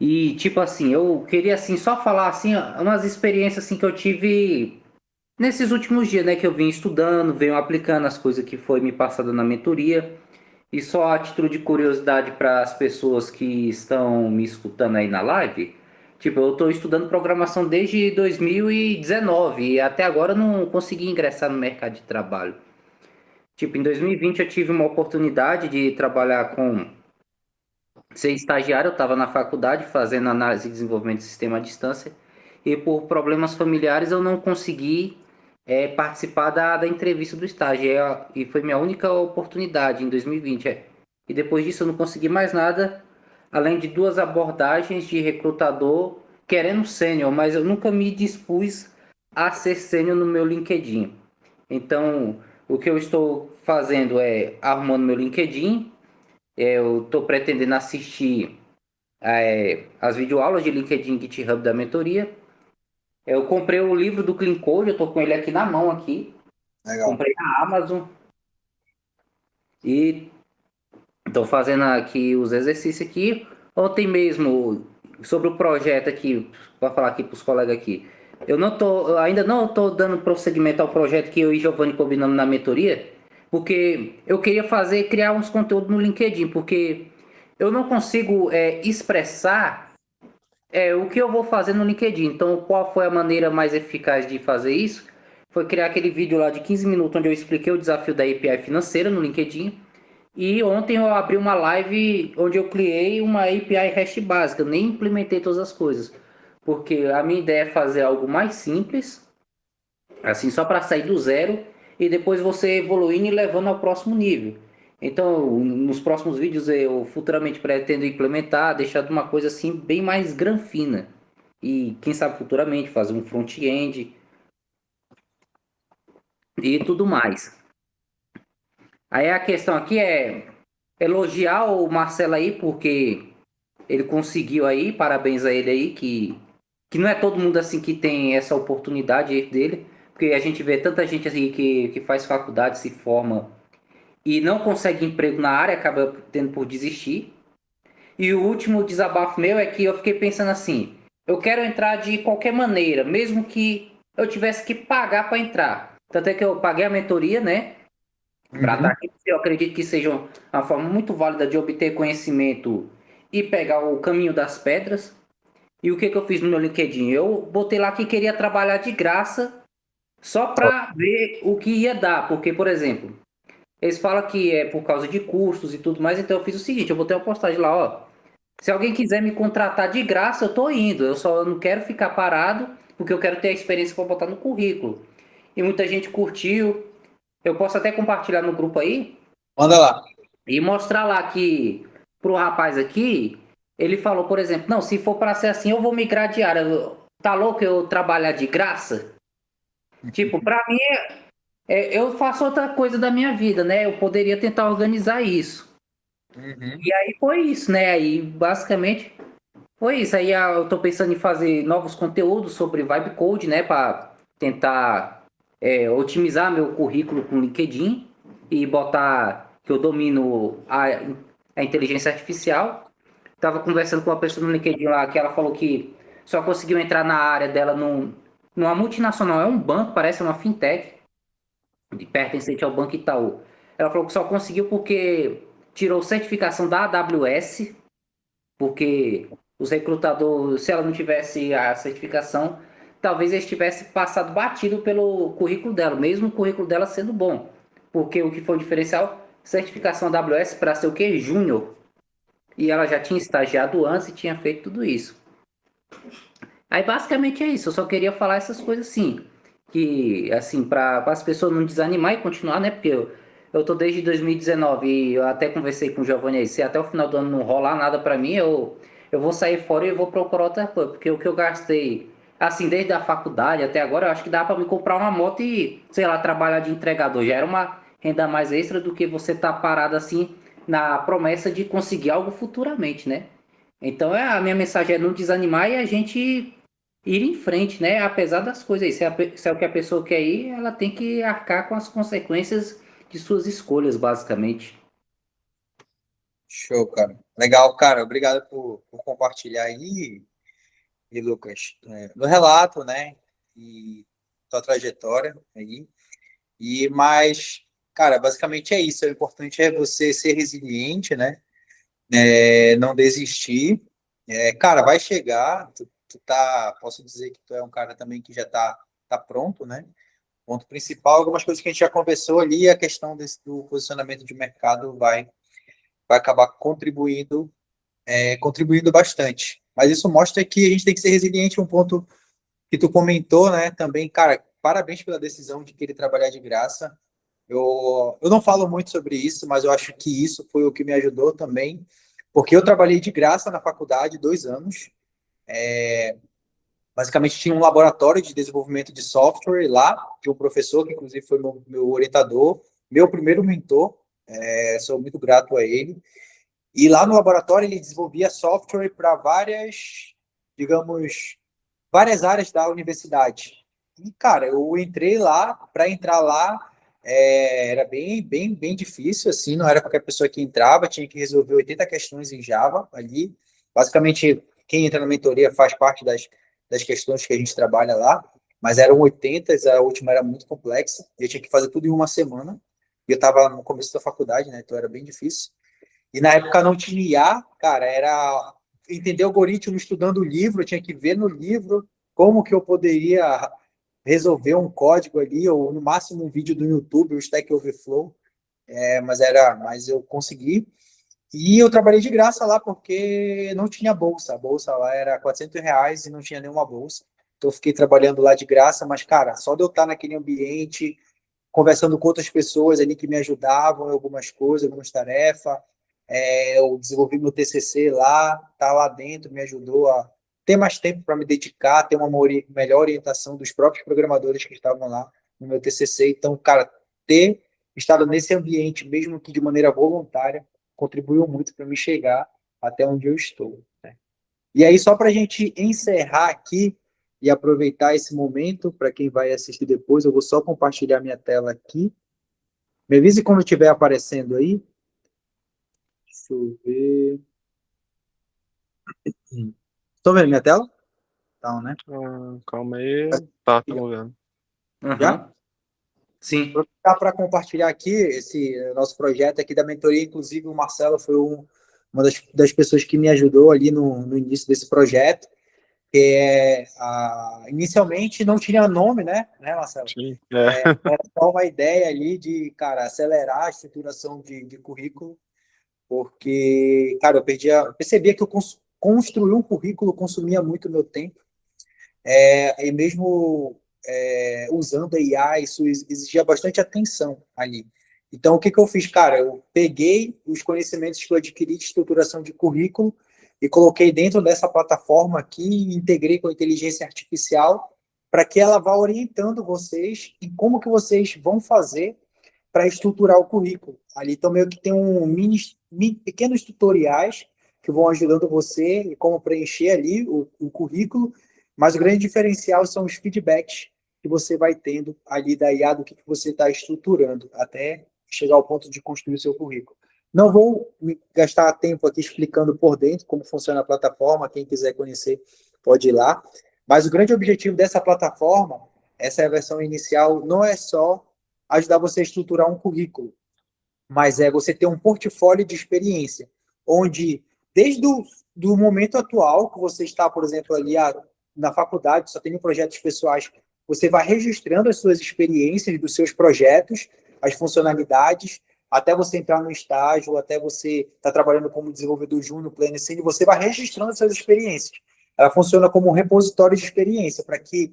E tipo assim, eu queria assim só falar assim umas experiências assim que eu tive nesses últimos dias, né, que eu vim estudando, venho aplicando as coisas que foi me passado na mentoria. E só a título de curiosidade para as pessoas que estão me escutando aí na live, tipo, eu estou estudando programação desde 2019 e até agora eu não consegui ingressar no mercado de trabalho. Tipo, em 2020 eu tive uma oportunidade de trabalhar com ser estagiário, eu estava na faculdade fazendo análise e desenvolvimento de sistema à distância e por problemas familiares eu não consegui participar da entrevista do estágio e foi minha única oportunidade em 2020. E depois disso eu não consegui mais nada, além de duas abordagens de recrutador querendo sênior, mas eu nunca me dispus a ser sênior no meu LinkedIn. Então, o que eu estou fazendo é arrumando meu LinkedIn, eu estou pretendendo assistir as videoaulas de LinkedIn GitHub da mentoria. Eu comprei o livro do Clean Code, eu estou com ele aqui na mão aqui. Legal. Comprei na Amazon e estou fazendo aqui os exercícios aqui. Ontem mesmo, sobre o projeto aqui, para falar aqui para os colegas aqui. Eu ainda não estou dando prosseguimento ao projeto que eu e Giovanni combinamos na mentoria, porque eu queria criar uns conteúdos no LinkedIn, porque eu não consigo expressar o que eu vou fazer no LinkedIn. Então, qual foi a maneira mais eficaz de fazer isso? Foi criar aquele vídeo lá de 15 minutos onde eu expliquei o desafio da API financeira no LinkedIn. E ontem eu abri uma live onde eu criei uma API REST básica. Eu nem implementei todas as coisas. Porque a minha ideia é fazer algo mais simples, assim, só para sair do zero e depois você evoluindo e levando ao próximo nível. Então, nos próximos vídeos eu futuramente pretendo implementar, deixar de uma coisa assim bem mais granfina. E quem sabe futuramente fazer um front-end e tudo mais. Aí a questão aqui é elogiar o Marcelo aí, porque ele conseguiu aí, parabéns a ele aí, que não é todo mundo assim que tem essa oportunidade dele, porque a gente vê tanta gente assim que faz faculdade, se forma e não consegue emprego na área, acaba tendo por desistir. E o último desabafo meu é que eu fiquei pensando assim, eu quero entrar de qualquer maneira, mesmo que eu tivesse que pagar para entrar. Tanto é que eu paguei a mentoria, né? Para estar aqui, eu acredito que seja uma forma muito válida de obter conhecimento e pegar o caminho das pedras. E o que eu fiz no meu LinkedIn? Eu botei lá que queria trabalhar de graça só para ver o que ia dar. Porque, por exemplo, eles falam que é por causa de custos e tudo mais, então eu fiz o seguinte, eu botei uma postagem lá, ó. Se alguém quiser me contratar de graça, eu tô indo. Eu só não quero ficar parado, porque eu quero ter a experiência para botar no currículo. E muita gente curtiu. Eu posso até compartilhar no grupo aí Manda lá. e mostrar lá que pro rapaz aqui, ele falou, por exemplo, não, se for para ser assim, eu vou migrar de área. Tá louco eu trabalhar de graça? Tipo, para mim, eu faço outra coisa da minha vida, né? Eu poderia tentar organizar isso. Uhum. E aí foi isso, né? Aí basicamente foi isso. Aí eu tô pensando em fazer novos conteúdos sobre Vibe Code, né? Para tentar otimizar meu currículo com LinkedIn e botar que eu domino a inteligência artificial. Tava conversando com uma pessoa no LinkedIn lá que ela falou que só conseguiu entrar na área dela numa multinacional, é um banco, parece uma fintech, de pertencente ao Banco Itaú. Ela falou que só conseguiu porque tirou certificação da AWS, porque os recrutadores, se ela não tivesse a certificação, talvez eles tivessem passado batido pelo currículo dela, mesmo o currículo dela sendo bom. Porque o que foi o diferencial? Certificação AWS para ser o quê? Júnior. E ela já tinha estagiado antes e tinha feito tudo isso. Aí basicamente é isso, eu só queria falar essas coisas assim, que assim, para as pessoas não desanimar e continuar, né? Porque eu tô desde 2019 e eu até conversei com o Giovanni aí, se até o final do ano não rolar nada para mim, eu vou sair fora e eu vou procurar outra coisa, porque o que eu gastei, assim, desde a faculdade até agora, eu acho que dá para me comprar uma moto e, sei lá, trabalhar de entregador, já era uma renda mais extra do que você tá parado assim na promessa de conseguir algo futuramente, né? Então a minha mensagem é não desanimar e a gente ir em frente, né? Apesar das coisas aí. Se é o que a pessoa quer ir, ela tem que arcar com as consequências de suas escolhas, basicamente. Show, cara. Legal, cara. Obrigado por compartilhar aí, e Lucas, no relato, né? E tua trajetória aí. Cara, basicamente é isso. O importante é você ser resiliente, né? Não desistir. Cara, vai chegar. Tu tá, posso dizer que tu é um cara também que já tá pronto, né? Ponto principal, algumas coisas que a gente já conversou ali, a questão do posicionamento de mercado vai acabar contribuindo bastante. Mas isso mostra que a gente tem que ser resiliente, um ponto que tu comentou, né? Também, cara, parabéns pela decisão de querer trabalhar de graça. Eu não falo muito sobre isso, mas eu acho que isso foi o que me ajudou também, porque eu trabalhei de graça na faculdade 2 anos. Basicamente, tinha um laboratório de desenvolvimento de software lá, que o professor, que inclusive foi meu orientador, meu primeiro mentor, sou muito grato a ele. E lá no laboratório ele desenvolvia software para digamos, várias áreas da universidade. E, cara, eu entrei lá, para entrar lá, era bem difícil, assim, não era qualquer pessoa que entrava, tinha que resolver 80 questões em Java ali. Basicamente, quem entra na mentoria faz parte das questões que a gente trabalha lá, mas eram 80, a última era muito complexa, eu tinha que fazer tudo em uma semana, e eu estava no começo da faculdade, né, então era bem difícil. E na época não tinha IA, cara, era entender o algoritmo estudando o livro, eu tinha que ver no livro como que eu poderia resolver um código ali, ou no máximo um vídeo do YouTube, o Stack Overflow, mas eu consegui. E eu trabalhei de graça lá porque não tinha bolsa. A bolsa lá era R$ 400 e não tinha nenhuma bolsa. Então eu fiquei trabalhando lá de graça, mas, cara, só de eu estar naquele ambiente, conversando com outras pessoas ali que me ajudavam em algumas coisas, algumas tarefas, eu desenvolvi meu TCC lá, tá lá dentro, me ajudou a ter mais tempo para me dedicar, ter uma melhor orientação dos próprios programadores que estavam lá no meu TCC. Então, cara, ter estado nesse ambiente, mesmo que de maneira voluntária, contribuiu muito para me chegar até onde eu estou, né? E aí, só para a gente encerrar aqui e aproveitar esse momento, para quem vai assistir depois, eu vou só compartilhar minha tela aqui. Me avise quando estiver aparecendo aí. Deixa eu ver. Estão vendo minha tela? Então, né? Calma aí. Tá, estamos vendo. Já? Sim. Vou aproveitar para compartilhar aqui esse nosso projeto aqui da mentoria. Inclusive, o Marcelo foi uma das pessoas que me ajudou ali no início desse projeto. Inicialmente não tinha nome, né, Marcelo? Sim. Era só uma ideia ali de, cara, acelerar a estruturação de currículo, porque, cara, eu percebia que eu construir um currículo consumia muito meu tempo, e mesmo usando a IA, isso exigia bastante atenção ali. Então, o que eu fiz, cara? Eu peguei os conhecimentos que eu adquiri de estruturação de currículo e coloquei dentro dessa plataforma aqui e integrei com a inteligência artificial para que ela vá orientando vocês em como que vocês vão fazer para estruturar o currículo. Ali então meio que tem pequenos tutoriais que vão ajudando você em como preencher ali o currículo, mas o grande diferencial são os feedbacks que você vai tendo ali da IA do que você está estruturando, até chegar ao ponto de construir o seu currículo. Não vou gastar tempo aqui explicando por dentro como funciona a plataforma, quem quiser conhecer pode ir lá, mas o grande objetivo dessa plataforma, essa é a versão inicial, não é só ajudar você a estruturar um currículo, mas é você ter um portfólio de experiência, onde desde do momento atual, que você está, por exemplo, ali na faculdade, só tem projetos pessoais, você vai registrando as suas experiências dos seus projetos, as funcionalidades, até você entrar no estágio, até você estar trabalhando como desenvolvedor júnior, pleno, sênior, você vai registrando as suas experiências. Ela funciona como um repositório de experiência, para que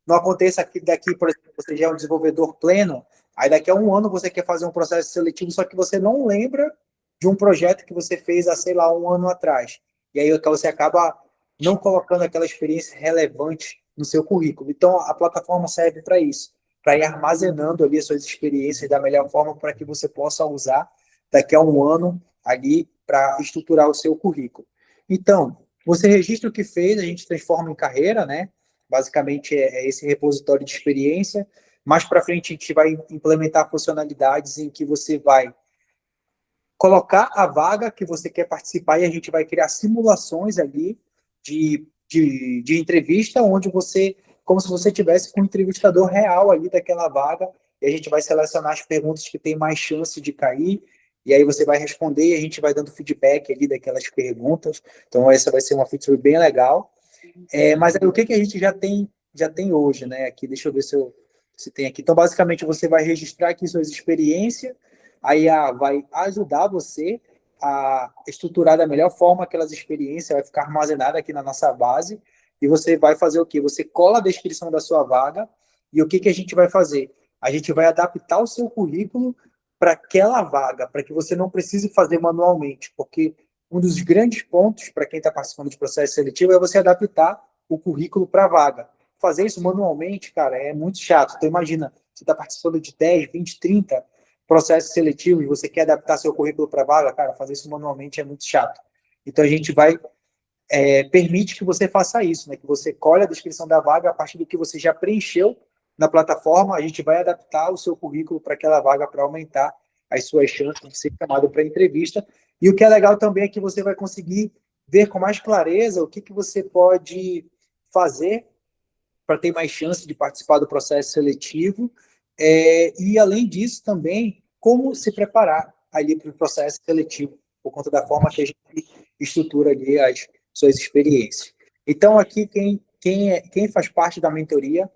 não aconteça que daqui, por exemplo, você já é um desenvolvedor pleno, aí daqui a um ano você quer fazer um processo seletivo, só que você não lembra de um projeto que você fez há, sei lá, um ano atrás. E aí você acaba não colocando aquela experiência relevante no seu currículo. Então, a plataforma serve para isso, para ir armazenando ali as suas experiências da melhor forma para que você possa usar daqui a um ano ali para estruturar o seu currículo. Então, você registra o que fez, a gente transforma em carreira, né? Basicamente é esse repositório de experiência. Mais para frente a gente vai implementar funcionalidades em que você vai colocar a vaga que você quer participar e a gente vai criar simulações ali de entrevista, onde você, como se você tivesse com um entrevistador real ali daquela vaga, e a gente vai selecionar as perguntas que tem mais chance de cair, e aí você vai responder e a gente vai dando feedback ali daquelas perguntas. Então essa vai ser uma feature bem legal. Mas o que a gente já tem hoje, né? Aqui, deixa eu ver se tem aqui. Então, basicamente, você vai registrar aqui suas experiências, a IA vai ajudar você a estruturar da melhor forma aquelas experiências, vai ficar armazenada aqui na nossa base, e você vai fazer o quê? Você cola a descrição da sua vaga, e o que a gente vai fazer? A gente vai adaptar o seu currículo para aquela vaga, para que você não precise fazer manualmente, porque um dos grandes pontos para quem está participando de processo seletivo é você adaptar o currículo para a vaga. Fazer isso manualmente, cara, é muito chato. Então, imagina, você está participando de 10, 20, 30 processos seletivos e você quer adaptar seu currículo para a vaga, cara, fazer isso manualmente é muito chato. Então, a gente permite que você faça isso, né? Que você colhe a descrição da vaga a partir do que você já preencheu na plataforma, a gente vai adaptar o seu currículo para aquela vaga para aumentar as suas chances de ser chamado para entrevista. E o que é legal também é que você vai conseguir ver com mais clareza o que você pode fazer para ter mais chance de participar do processo seletivo, e, além disso, também, como se preparar ali para o processo seletivo. por conta da forma que a gente estrutura ali as suas experiências. Então, aqui, quem faz parte da mentoria,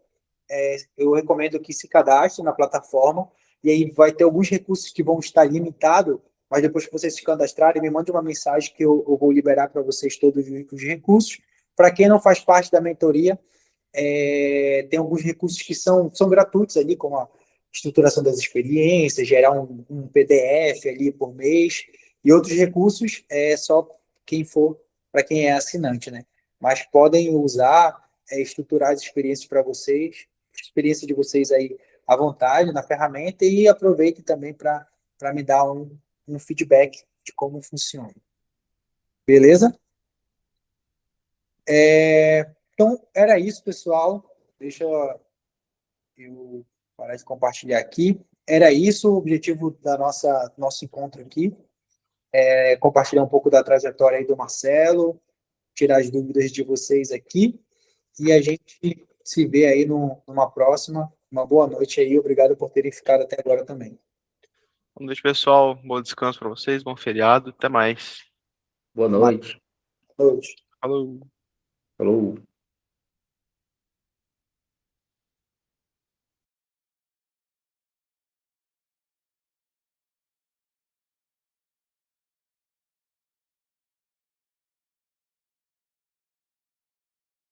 eu recomendo que se cadastre na plataforma, e aí vai ter alguns recursos que vão estar limitados, mas depois que vocês se cadastrarem, me mande uma mensagem que eu vou liberar para vocês todos os recursos. Para quem não faz parte da mentoria, tem alguns recursos que são gratuitos ali, como a estruturação das experiências, gerar um PDF ali por mês, e outros recursos só para quem é assinante, né? Mas podem usar, estruturar as experiências para vocês, a experiência de vocês aí à vontade na ferramenta, e aproveite também para me dar um feedback de como funciona. Beleza? Então, era isso, pessoal. Deixa eu parar de compartilhar aqui. Era isso o objetivo da nosso encontro aqui. Compartilhar um pouco da trajetória aí do Marcelo, tirar as dúvidas de vocês aqui, e a gente se vê aí numa próxima. Uma boa noite aí, obrigado por terem ficado até agora também. Boa noite, pessoal. Bom descanso para vocês, bom feriado. Até mais. Boa noite. Boa noite. Falou. Falou.